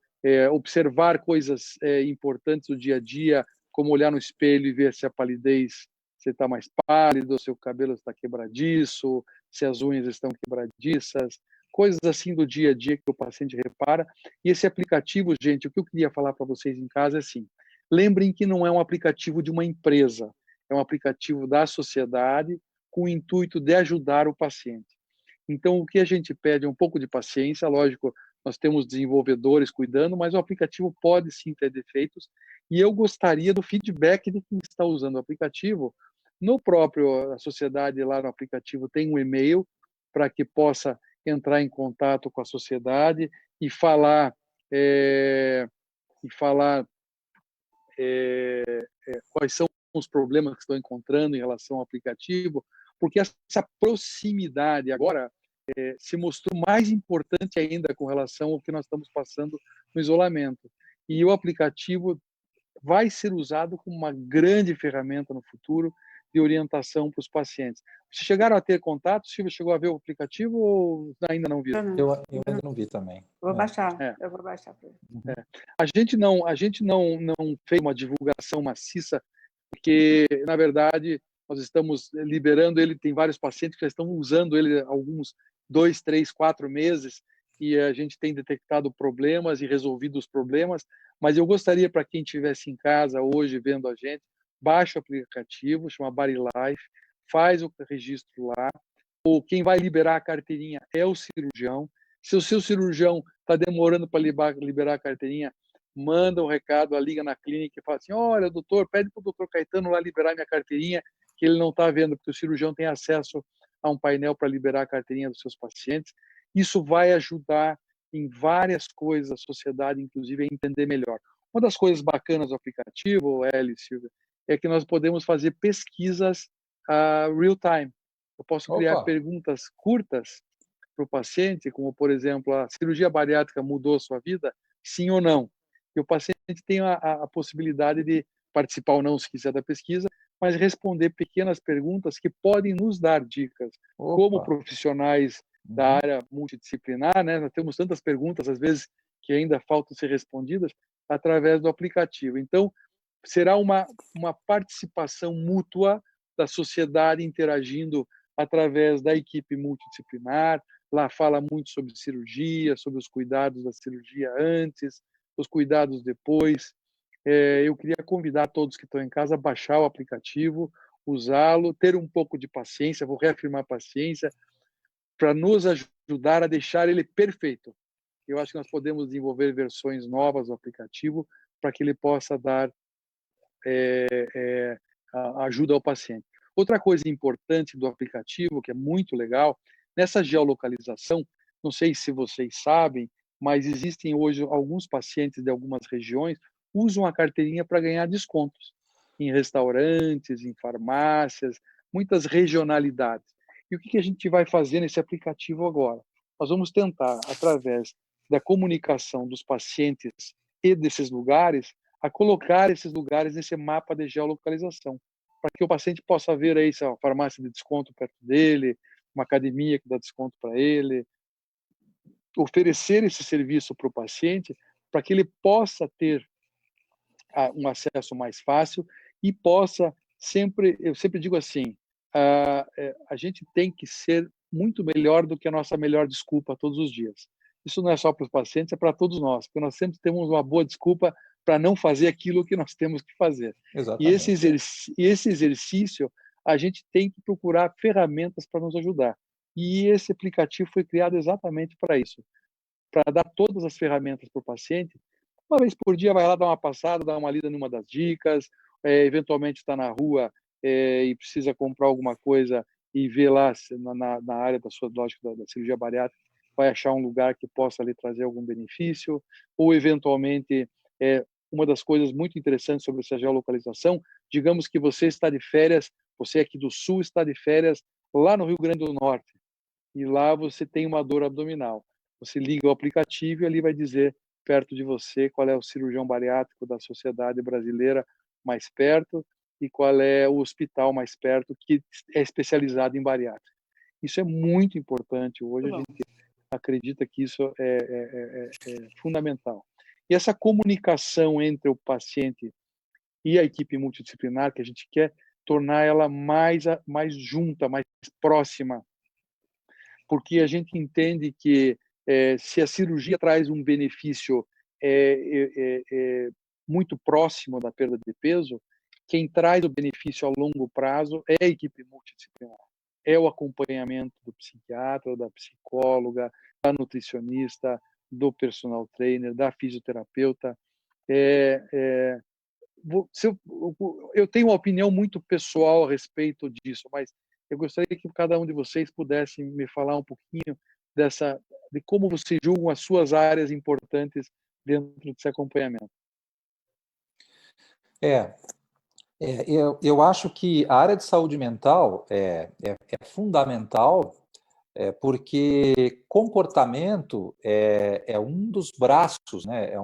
observar coisas importantes do dia a dia, como olhar no espelho e ver se a palidez, se está mais pálido, se o cabelo está quebradiço, se as unhas estão quebradiças, coisas assim do dia a dia que o paciente repara. E esse aplicativo, gente, o que eu queria falar para vocês em casa é assim, Lembrem que não é um aplicativo de uma empresa, é um aplicativo da sociedade com o intuito de ajudar o paciente. Então, o que a gente pede é um pouco de paciência, lógico, nós temos desenvolvedores cuidando, mas o aplicativo pode sim ter defeitos, e eu gostaria do feedback de quem está usando o aplicativo. No próprio, a sociedade lá no aplicativo tem um e-mail para que possa entrar em contato com a sociedade e falar quais são os problemas que estão encontrando em relação ao aplicativo, porque essa proximidade agora se mostrou mais importante ainda com relação ao que nós estamos passando no isolamento. E o aplicativo vai ser usado como uma grande ferramenta no futuro de orientação para os pacientes. Vocês chegaram a ter contato? Silvia, chegou a ver o aplicativo ou ainda não viu? Eu ainda não vi também. Vou baixar, eu vou baixar. A gente não fez uma divulgação maciça, porque, na verdade, nós estamos liberando ele, tem vários pacientes que já estão usando ele há alguns 2, 3, 4 meses, e a gente tem detectado problemas e resolvido os problemas, mas eu gostaria, para quem estivesse em casa hoje vendo a gente, baixa o aplicativo, chama BodyLife, faz o registro lá, ou quem vai liberar a carteirinha é o cirurgião. Se o seu cirurgião está demorando para liberar a carteirinha, manda um recado, liga na clínica e fala assim, olha, doutor, pede para o doutor Caetano lá liberar minha carteirinha, que ele não está vendo, porque o cirurgião tem acesso a um painel para liberar a carteirinha dos seus pacientes. Isso vai ajudar em várias coisas a sociedade, inclusive, a entender melhor. Uma das coisas bacanas do aplicativo, Eli, Silvia, é que nós podemos fazer pesquisas real time. Eu posso criar perguntas curtas para o paciente, como, por exemplo, a cirurgia bariátrica mudou a sua vida? Sim ou não? E o paciente tem a possibilidade de participar ou não, se quiser, da pesquisa, mas responder pequenas perguntas que podem nos dar dicas. Como profissionais da área multidisciplinar, né? Nós temos tantas perguntas, às vezes, que ainda faltam ser respondidas através do aplicativo. Então, será uma participação mútua da sociedade interagindo através da equipe multidisciplinar. Lá fala muito sobre cirurgia, sobre os cuidados da cirurgia antes, os cuidados depois. Eu queria convidar todos que estão em casa a baixar o aplicativo, usá-lo, ter um pouco de paciência, vou reafirmar a paciência, para nos ajudar a deixar ele perfeito. Eu acho que nós podemos desenvolver versões novas do aplicativo para que ele possa dar ajuda ao paciente. Outra coisa importante do aplicativo, que é muito legal, nessa geolocalização, não sei se vocês sabem, mas existem hoje alguns pacientes de algumas regiões usam a carteirinha para ganhar descontos em restaurantes, em farmácias, muitas regionalidades. E o que a gente vai fazer nesse aplicativo agora? Nós vamos tentar, através da comunicação dos pacientes e desses lugares, a colocar esses lugares nesse mapa de geolocalização, para que o paciente possa ver aí se a farmácia de desconto perto dele, uma academia que dá desconto para ele, oferecer esse serviço para o paciente, para que ele possa ter um acesso mais fácil e possa sempre, eu sempre digo assim, a gente tem que ser muito melhor do que a nossa melhor desculpa todos os dias. Isso não é só para os pacientes, é para todos nós, porque nós sempre temos uma boa desculpa para não fazer aquilo que nós temos que fazer. Exatamente. E esse exercício, a gente tem que procurar ferramentas para nos ajudar. E esse aplicativo foi criado exatamente para isso, para dar todas as ferramentas para o paciente. Uma vez por dia vai lá dar uma passada, dar uma lida numa das dicas, eventualmente está na rua e precisa comprar alguma coisa e ver lá na área da sua lógica da cirurgia bariátrica, vai achar um lugar que possa lhe trazer algum benefício, ou eventualmente uma das coisas muito interessantes sobre essa geolocalização, digamos que você está de férias, você aqui do Sul está de férias lá no Rio Grande do Norte, e lá você tem uma dor abdominal. Você liga o aplicativo e ali vai dizer perto de você qual é o cirurgião bariátrico da sociedade brasileira mais perto e qual é o hospital mais perto que é especializado em bariátrica. Isso é muito importante. Hoje a gente acredita que isso é fundamental. E essa comunicação entre o paciente e a equipe multidisciplinar, que a gente quer tornar ela mais junta, mais próxima, porque a gente entende que se a cirurgia traz um benefício muito próximo da perda de peso, quem traz o benefício a longo prazo é a equipe multidisciplinar. É o acompanhamento do psiquiatra, da psicóloga, da nutricionista, do personal trainer, da fisioterapeuta. Eu tenho uma opinião muito pessoal a respeito disso, mas eu gostaria que cada um de vocês pudesse me falar um pouquinho de como vocês julgam as suas áreas importantes dentro desse acompanhamento. Eu acho que a área de saúde mental é fundamental, porque comportamento é um dos braços, né? É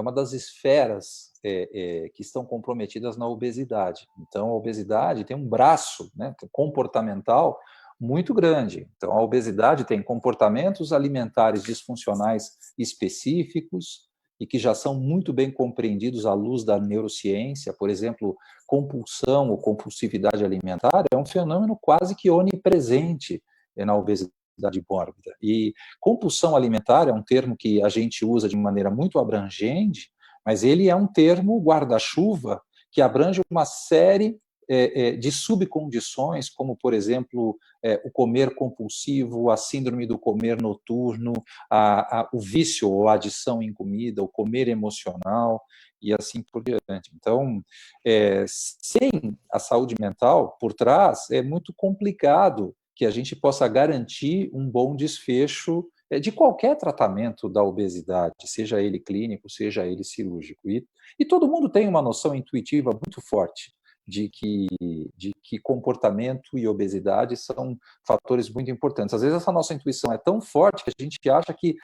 uma das esferas que estão comprometidas na obesidade. Então, a obesidade tem um braço, né, comportamental muito grande. Então, a obesidade tem comportamentos alimentares disfuncionais específicos e que já são muito bem compreendidos à luz da neurociência. Por exemplo, compulsão ou compulsividade alimentar é um fenômeno quase que onipresente na obesidade mórbida. E compulsão alimentar é um termo que a gente usa de maneira muito abrangente, mas ele é um termo guarda-chuva que abrange uma série de subcondições, como, por exemplo, o comer compulsivo, a síndrome do comer noturno, o vício ou a adição em comida, o comer emocional e assim por diante. Então, sem a saúde mental por trás, é muito complicado que a gente possa garantir um bom desfecho de qualquer tratamento da obesidade, seja ele clínico, seja ele cirúrgico. E todo mundo tem uma noção intuitiva muito forte de que comportamento e obesidade são fatores muito importantes. Às vezes essa nossa intuição é tão forte que a gente acha que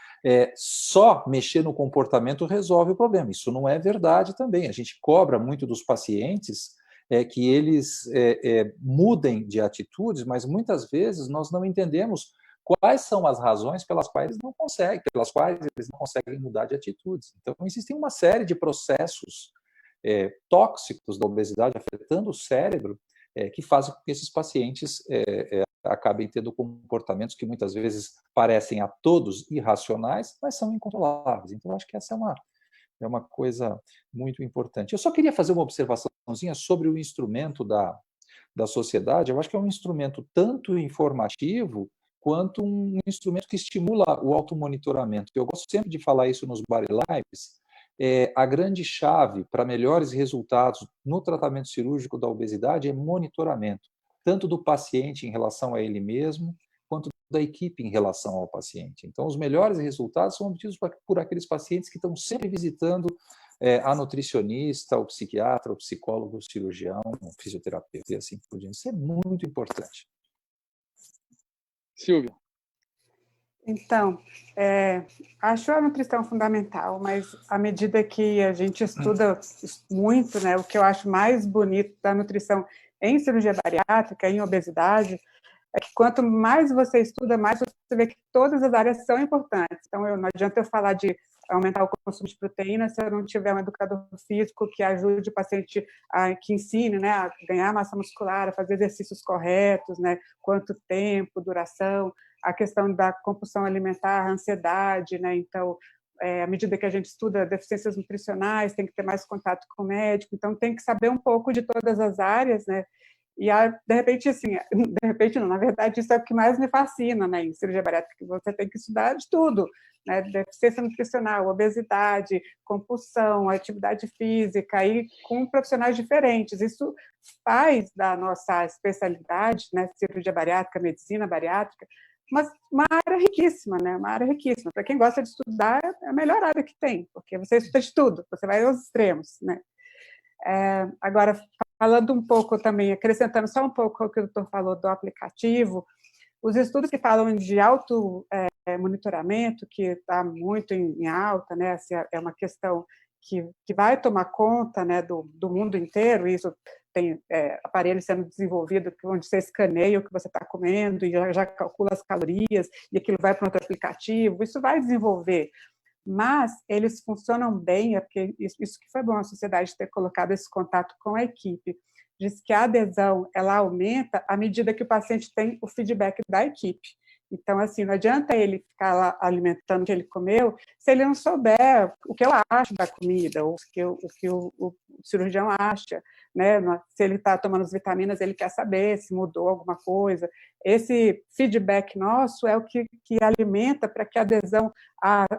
só mexer no comportamento resolve o problema. Isso não é verdade também. A gente cobra muito dos pacientes que eles mudem de atitudes, mas muitas vezes nós não entendemos quais são as razões pelas quais eles não conseguem mudar de atitudes. Então, existem uma série de processos tóxicos da obesidade afetando o cérebro que fazem com que esses pacientes acabem tendo comportamentos que muitas vezes parecem a todos irracionais, mas são incontroláveis. Então, acho que essa é uma coisa muito importante. Eu só queria fazer uma observaçãozinha sobre o instrumento da sociedade. Eu acho que é um instrumento tanto informativo quanto um instrumento que estimula o automonitoramento. Eu gosto sempre de falar isso nos Body Lives. A grande chave para melhores resultados no tratamento cirúrgico da obesidade é monitoramento, tanto do paciente em relação a ele mesmo, quanto da equipe em relação ao paciente. Então, os melhores resultados são obtidos por aqueles pacientes que estão sempre visitando a nutricionista, o psiquiatra, o psicólogo, o cirurgião, o fisioterapeuta e assim por diante. Isso é muito importante. Silvia. Então, acho a nutrição fundamental, mas à medida que a gente estuda muito, né, o que eu acho mais bonito da nutrição em cirurgia bariátrica, em obesidade, é que quanto mais você estuda, mais você vê que todas as áreas são importantes. Então, não adianta eu falar de aumentar o consumo de proteína se eu não tiver um educador físico que ajude o paciente, que ensine, né, a ganhar massa muscular, a fazer exercícios corretos, né, quanto tempo, duração, a questão da compulsão alimentar, a ansiedade, né, então, à medida que a gente estuda deficiências nutricionais, tem que ter mais contato com o médico, então tem que saber um pouco de todas as áreas, né, e, de repente, assim, de repente não, na verdade, isso é o que mais me fascina, né, em cirurgia bariátrica, que você tem que estudar de tudo, né, deficiência nutricional, obesidade, compulsão, atividade física, e com profissionais diferentes. Isso faz da nossa especialidade, né, cirurgia bariátrica, medicina bariátrica, uma área riquíssima, né, uma área riquíssima. Para quem gosta de estudar, é a melhor área que tem, porque você estuda de tudo, você vai aos extremos, né. Agora, falando um pouco também, acrescentando só um pouco o que o doutor falou do aplicativo, os estudos que falam de monitoramento, que está muito em alta, né, assim, é uma questão que vai tomar conta, né, do mundo inteiro. Isso tem aparelhos sendo desenvolvidos onde você escaneia o que você está comendo e já calcula as calorias, e aquilo vai para outro aplicativo. Isso vai desenvolver, mas eles funcionam bem, porque isso que foi bom a sociedade ter colocado esse contato com a equipe. Diz que a adesão ela aumenta à medida que o paciente tem o feedback da equipe. Então, assim, não adianta ele ficar lá alimentando o que ele comeu se ele não souber o que eu acho da comida, ou o que o cirurgião acha, né? Se ele está tomando as vitaminas, ele quer saber se mudou alguma coisa. Esse feedback nosso é o que alimenta para que a adesão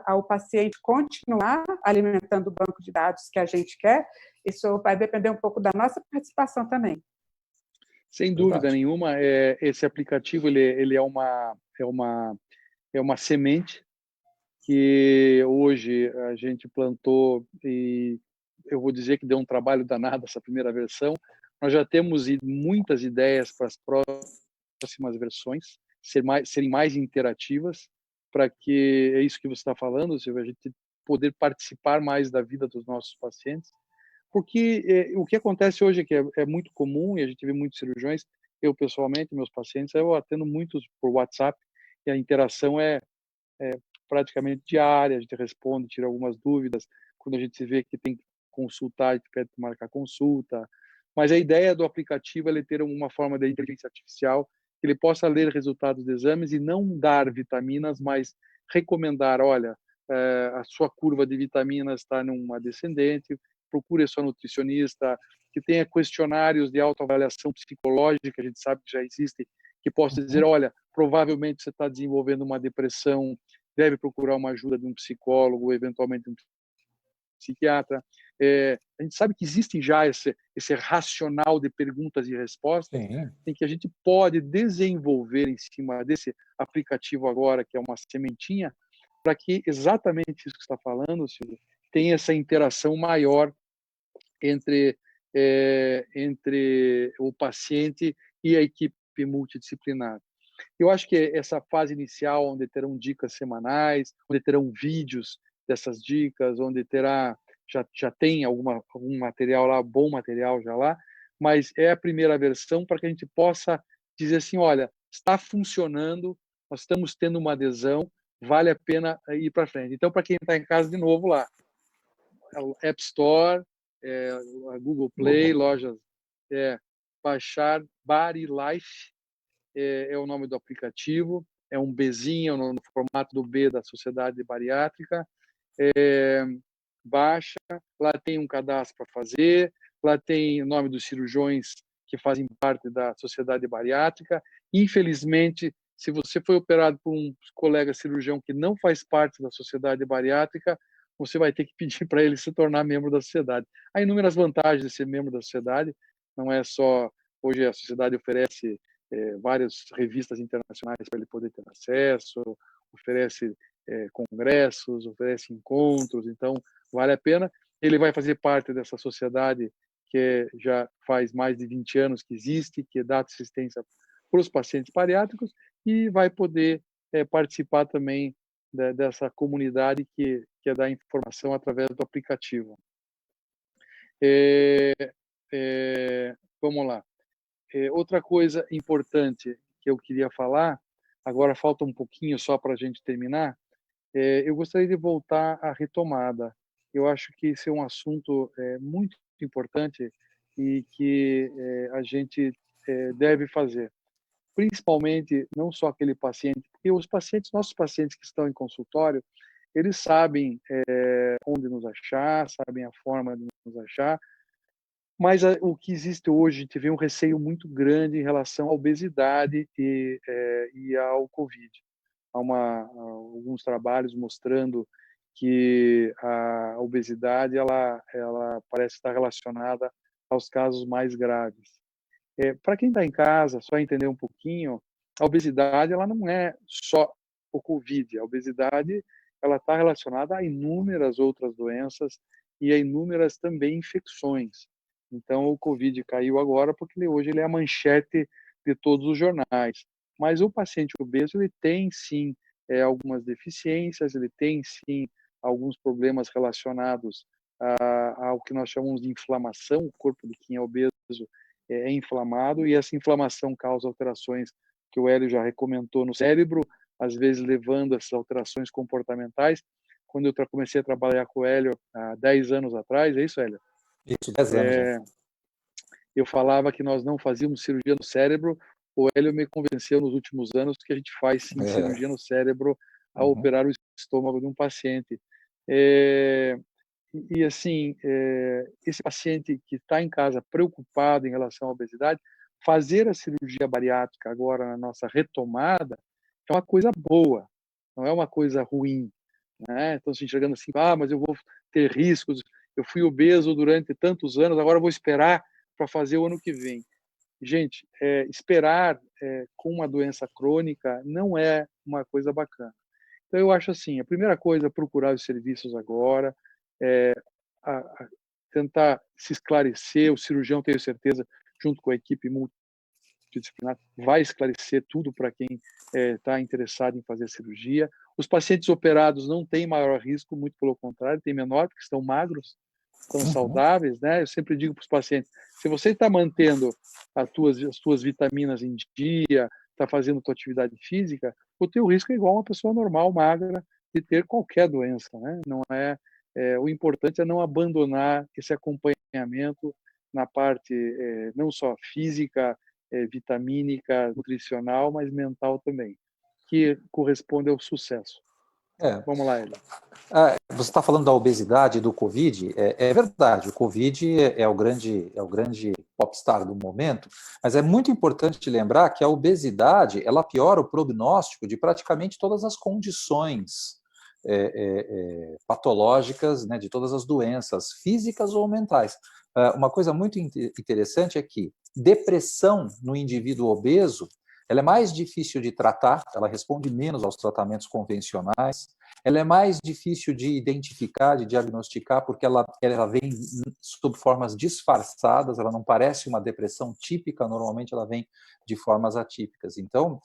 ao paciente continuar alimentando o banco de dados que a gente quer. Isso vai depender um pouco da nossa participação também. Sem dúvida nenhuma, esse aplicativo ele é uma semente que hoje a gente plantou e eu vou dizer que deu um trabalho danado essa primeira versão. Nós já temos muitas ideias para as próximas versões serem mais interativas, para que é isso que você está falando, Silvia, a gente poder participar mais da vida dos nossos pacientes. Porque o que acontece hoje é que é muito comum, e a gente vê muitos cirurgiões, eu pessoalmente, meus pacientes, eu atendo muitos por WhatsApp, e a interação é praticamente diária, a gente responde, tira algumas dúvidas, quando a gente vê que tem que consultar, a gente pede para marcar consulta, mas a ideia do aplicativo é ele ter uma forma de inteligência artificial, que ele possa ler resultados de exames e não dar vitaminas, mas recomendar, olha, a sua curva de vitaminas está numa descendente, procure a sua nutricionista, que tenha questionários de autoavaliação psicológica, a gente sabe que já existem, que possa dizer, olha, provavelmente você está desenvolvendo uma depressão, deve procurar uma ajuda de um psicólogo, ou eventualmente um psiquiatra. A gente sabe que existe já esse racional de perguntas e respostas, em que a gente pode desenvolver em cima desse aplicativo agora, que é uma sementinha, para que exatamente isso que você está falando, Silvio, tenha essa interação maior entre o paciente e a equipe multidisciplinar. Eu acho que essa fase inicial, onde terão dicas semanais, onde terão vídeos dessas dicas, onde terá já tem algum material lá, bom material já lá, mas é a primeira versão para que a gente possa dizer assim, olha, está funcionando, nós estamos tendo uma adesão, vale a pena ir para frente. Então, para quem está em casa, de novo lá, App Store, a Google Play, lojas, baixar Body Life, é o nome do aplicativo, é um Bzinho no formato do B da Sociedade Bariátrica, baixa, lá tem um cadastro para fazer, lá tem o nome dos cirurgiões que fazem parte da Sociedade Bariátrica. Infelizmente, se você foi operado por um colega cirurgião que não faz parte da Sociedade Bariátrica, você vai ter que pedir para ele se tornar membro da sociedade. Há inúmeras vantagens de ser membro da sociedade, não é só... Hoje a sociedade oferece várias revistas internacionais para ele poder ter acesso, oferece congressos, oferece encontros, então vale a pena. Ele vai fazer parte dessa sociedade que já faz mais de 20 anos que existe, que dá assistência para os pacientes bariátricos e vai poder participar também dessa comunidade que dá informação através do aplicativo. Vamos lá. Outra coisa importante que eu queria falar, agora falta um pouquinho só para a gente terminar, eu gostaria de voltar à retomada. Eu acho que esse é um assunto muito importante e que a gente deve fazer. Principalmente, não só aquele paciente, porque os pacientes, nossos pacientes que estão em consultório, eles sabem onde nos achar, sabem a forma de nos achar, mas o que existe hoje, a gente vê um receio muito grande em relação à obesidade e ao Covid. Há alguns trabalhos mostrando que a obesidade ela parece estar relacionada aos casos mais graves. Para quem está em casa, só entender um pouquinho, a obesidade ela não é só o Covid. A obesidade ela está relacionada a inúmeras outras doenças e a inúmeras também infecções. Então, o Covid caiu agora porque hoje ele é a manchete de todos os jornais. Mas o paciente obeso ele tem sim algumas deficiências, ele tem sim alguns problemas relacionados ao que nós chamamos de inflamação. O corpo de quem é obeso é inflamado e essa inflamação causa alterações que o Hélio já recomendou no cérebro, às vezes levando a essas alterações comportamentais. Quando eu comecei a trabalhar com o Hélio há 10 anos atrás, é isso, Hélio? Isso, 10 anos. Eu falava que nós não fazíamos cirurgia no cérebro o Hélio me convenceu nos últimos anos que a gente faz sim cirurgia no cérebro ao operar o estômago de um paciente. E assim, esse paciente que está em casa preocupado em relação à obesidade, fazer a cirurgia bariátrica agora na nossa retomada é uma coisa boa, não é uma coisa ruim, né? Então, se chegando assim, mas eu vou ter riscos, eu fui obeso durante tantos anos, agora eu vou esperar para fazer o ano que vem. Gente, esperar com uma doença crônica não é uma coisa bacana. Então, eu acho assim, a primeira coisa é procurar os serviços agora, tentar se esclarecer, o cirurgião, tenho certeza, junto com a equipe multidisciplinar, vai esclarecer tudo para quem está interessado em fazer a cirurgia. Os pacientes operados não têm maior risco, muito pelo contrário, têm menor, porque estão magros, estão saudáveis, né? Eu sempre digo para os pacientes, se você está mantendo as tuas vitaminas em dia, está fazendo tua atividade física, o teu risco é igual a uma pessoa normal, magra, de ter qualquer doença, né? Não o importante é não abandonar esse acompanhamento na parte não só física, vitamínica, nutricional, mas mental também, que corresponde ao sucesso. Vamos lá, Eli. Você está falando da obesidade e do Covid, é verdade, o Covid é o grande popstar do momento, mas é muito importante lembrar que a obesidade, ela piora o prognóstico de praticamente todas as condições patológicas, né, de todas as doenças físicas ou mentais. Uma coisa muito interessante é que depressão no indivíduo obeso, ela é mais difícil de tratar, ela responde menos aos tratamentos convencionais, ela é mais difícil de identificar, de diagnosticar, porque ela vem sob formas disfarçadas, ela não parece uma depressão típica, normalmente ela vem de formas atípicas. Então,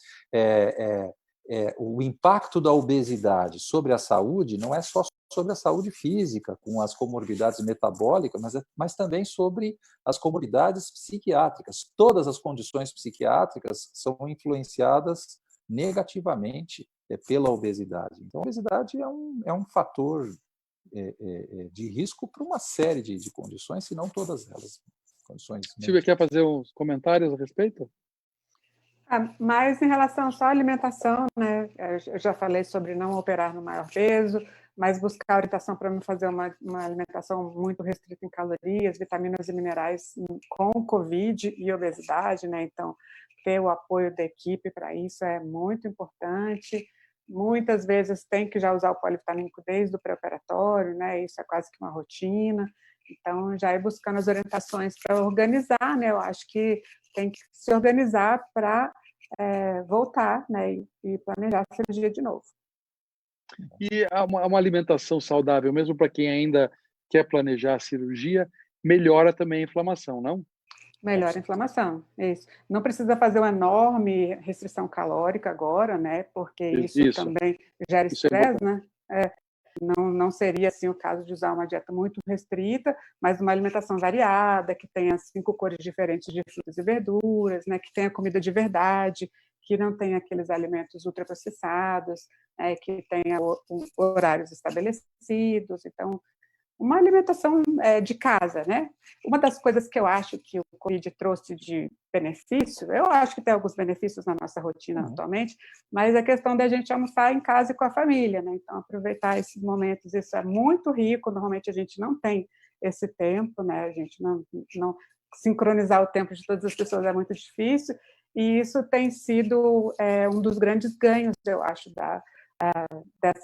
o impacto da obesidade sobre a saúde não é só sobre a saúde física, com as comorbidades metabólicas, mas também sobre as comorbidades psiquiátricas. Todas as condições psiquiátricas são influenciadas negativamente pela obesidade. Então, a obesidade é um fator de risco para uma série de condições, se não todas elas. Silvia, quer fazer uns comentários a respeito? Mas em relação só à alimentação, né? Eu já falei sobre não operar no maior peso, mas buscar orientação para não fazer uma alimentação muito restrita em calorias, vitaminas e minerais com Covid e obesidade, né? Então, ter o apoio da equipe para isso é muito importante. Muitas vezes tem que já usar o polivitamínico desde o pré-operatório, né? Isso é quase que uma rotina. Então, já ir buscando as orientações para organizar, né? Eu acho que tem que se organizar para voltar, né? E planejar a cirurgia de novo. E uma alimentação saudável, mesmo para quem ainda quer planejar a cirurgia, melhora também a inflamação, não? Melhora a inflamação, isso. Não precisa fazer uma enorme restrição calórica agora, né? Porque isso também gera estresse, né? Não seria assim o caso de usar uma dieta muito restrita, mas uma alimentação variada, que tenha 5 cores diferentes de frutas e verduras, né? Que tenha comida de verdade, que não tenha aqueles alimentos ultraprocessados, que tenha horários estabelecidos. Então, uma alimentação de casa, né? Uma das coisas que eu acho que o Covid trouxe de benefício, eu acho que tem alguns benefícios na nossa rotina atualmente, mas a questão da gente almoçar em casa e com a família, né? Então, aproveitar esses momentos, isso é muito rico, normalmente a gente não tem esse tempo, né? A gente não sincronizar o tempo de todas as pessoas é muito difícil, e isso tem sido um dos grandes ganhos, eu acho,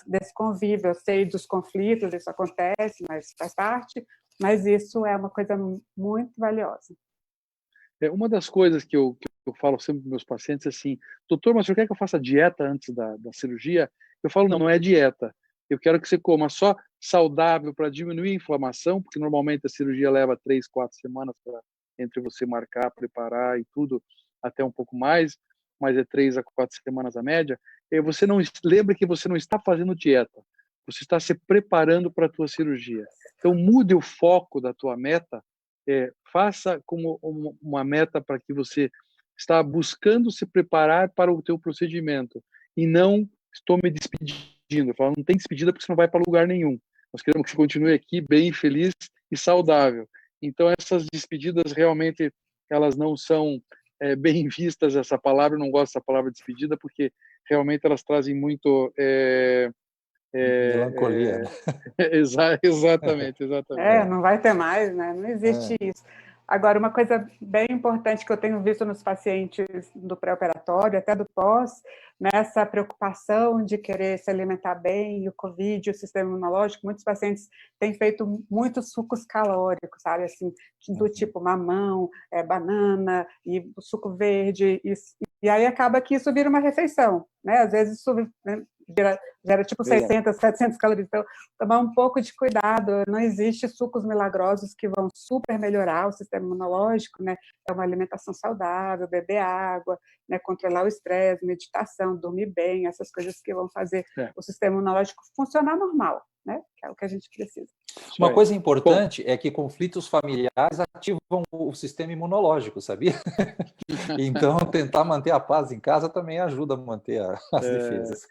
desse convívio. Eu sei dos conflitos, isso acontece, mas faz parte, mas isso é uma coisa muito valiosa. Uma das coisas que eu falo sempre para meus pacientes é assim, doutor, mas você quer que eu faça dieta antes da cirurgia? Eu falo, não é dieta. Eu quero que você coma só saudável para diminuir a inflamação, porque normalmente a cirurgia leva 3, 4 semanas entre você marcar, preparar e tudo, até um pouco mais, mas é 3 a 4 semanas a média. Você não lembra que você não está fazendo dieta, você está se preparando para a tua cirurgia. Então mude o foco da tua meta, faça como uma meta para que você está buscando se preparar para o teu procedimento e não estou me despedindo. Eu falo, não tem despedida porque você não vai para lugar nenhum. Nós queremos que você continue aqui bem, feliz e saudável. Então essas despedidas realmente elas não são bem vistas essa palavra. Eu não gosto dessa palavra despedida, porque realmente elas trazem muito... Melancolia, né? Exatamente. Não vai ter mais, né? Não existe isso. Agora, uma coisa bem importante que eu tenho visto nos pacientes do pré-operatório, até do pós, nessa preocupação de querer se alimentar bem, e o Covid, o sistema imunológico, muitos pacientes têm feito muitos sucos calóricos, sabe, assim, do tipo mamão, banana, e suco verde, e aí acaba que isso vira uma refeição, né? Às vezes isso gera tipo 600, 700 calorias. Então, tomar um pouco de cuidado. Não existe sucos milagrosos que vão super melhorar o sistema imunológico, né? É uma alimentação saudável, beber água, né? Controlar o estresse, meditação, dormir bem, essas coisas que vão fazer o sistema imunológico funcionar normal, né? Que é o que a gente precisa. Uma coisa importante é que conflitos familiares ativam o sistema imunológico, sabia? Então, tentar manter a paz em casa também ajuda a manter as defesas.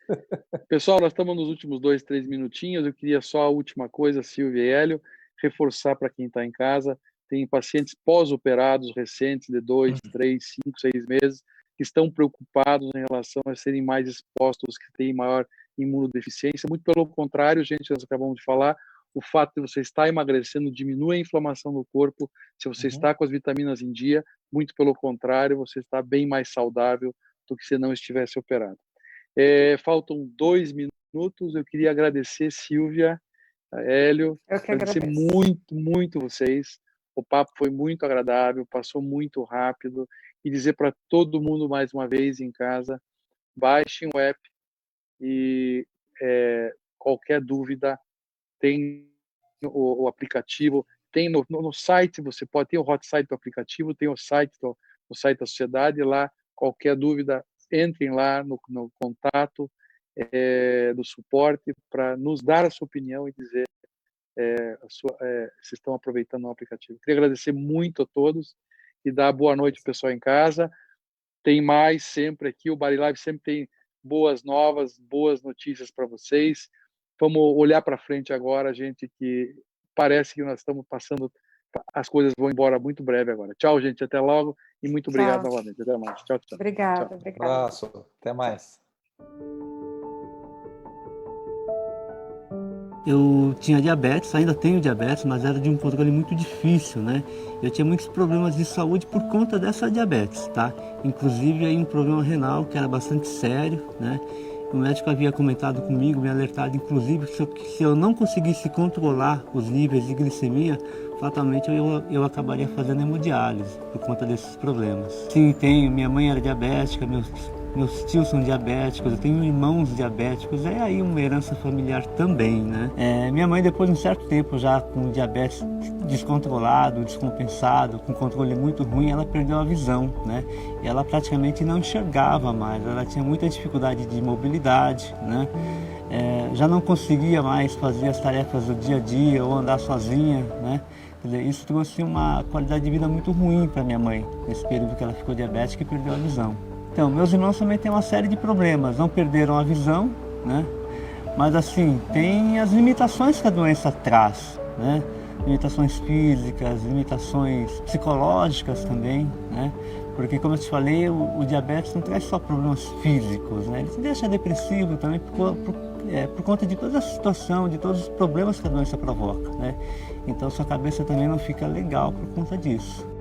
Pessoal, nós estamos nos últimos 2, 3 minutinhos. Eu queria só a última coisa, Silvia e Hélio, reforçar para quem está em casa. Tem pacientes pós-operados recentes de 2, 3, 5, 6 meses que estão preocupados em relação a serem mais expostos, que têm maior imunodeficiência. Muito pelo contrário, gente, nós acabamos de falar, o fato de você estar emagrecendo diminui a inflamação no corpo. Se você está com as vitaminas em dia, muito pelo contrário, você está bem mais saudável do que se não estivesse operado. Faltam 2 minutos. Eu queria agradecer, Silvia, Hélio, agradecer muito vocês. O papo foi muito agradável, passou muito rápido, e dizer para todo mundo mais uma vez em casa, baixem o app e qualquer dúvida tem o aplicativo, tem no site, você pode ter o hot site do aplicativo, tem o site da sociedade, lá qualquer dúvida, entrem lá no contato do suporte para nos dar a sua opinião e dizer se estão aproveitando o aplicativo. Queria agradecer muito a todos e dar boa noite ao pessoal em casa. Tem mais sempre aqui, o Bari Live sempre tem boas novas, boas notícias para vocês. Vamos olhar para frente agora, gente, que parece que nós estamos passando, as coisas vão embora muito breve agora. Tchau, gente, até logo e muito obrigado novamente. Até mais. Tchau. Obrigada. Um abraço, até mais. Eu tinha diabetes, ainda tenho diabetes, mas era de um controle muito difícil, né? Eu tinha muitos problemas de saúde por conta dessa diabetes, tá? Inclusive aí um problema renal que era bastante sério, né? O médico havia comentado comigo, me alertado, inclusive, que se eu não conseguisse controlar os níveis de glicemia, fatalmente eu acabaria fazendo hemodiálise por conta desses problemas. Sim, tenho. Minha mãe era diabética, meus tios são diabéticos, eu tenho irmãos diabéticos, é aí uma herança familiar também, né? Minha mãe, depois de um certo tempo já com diabetes descontrolado, descompensado, com controle muito ruim, ela perdeu a visão, né? E ela praticamente não enxergava mais, ela tinha muita dificuldade de mobilidade, né? Já não conseguia mais fazer as tarefas do dia a dia ou andar sozinha, né? Quer dizer, isso trouxe uma qualidade de vida muito ruim para minha mãe, nesse período que ela ficou diabética e perdeu a visão. Então, meus irmãos também têm uma série de problemas, não perderam a visão, né? Mas assim, tem as limitações que a doença traz, né? Limitações físicas, limitações psicológicas também, né? Porque, como eu te falei, o diabetes não traz só problemas físicos, né? Ele te deixa depressivo também por conta de toda a situação, de todos os problemas que a doença provoca, né? Então, sua cabeça também não fica legal por conta disso.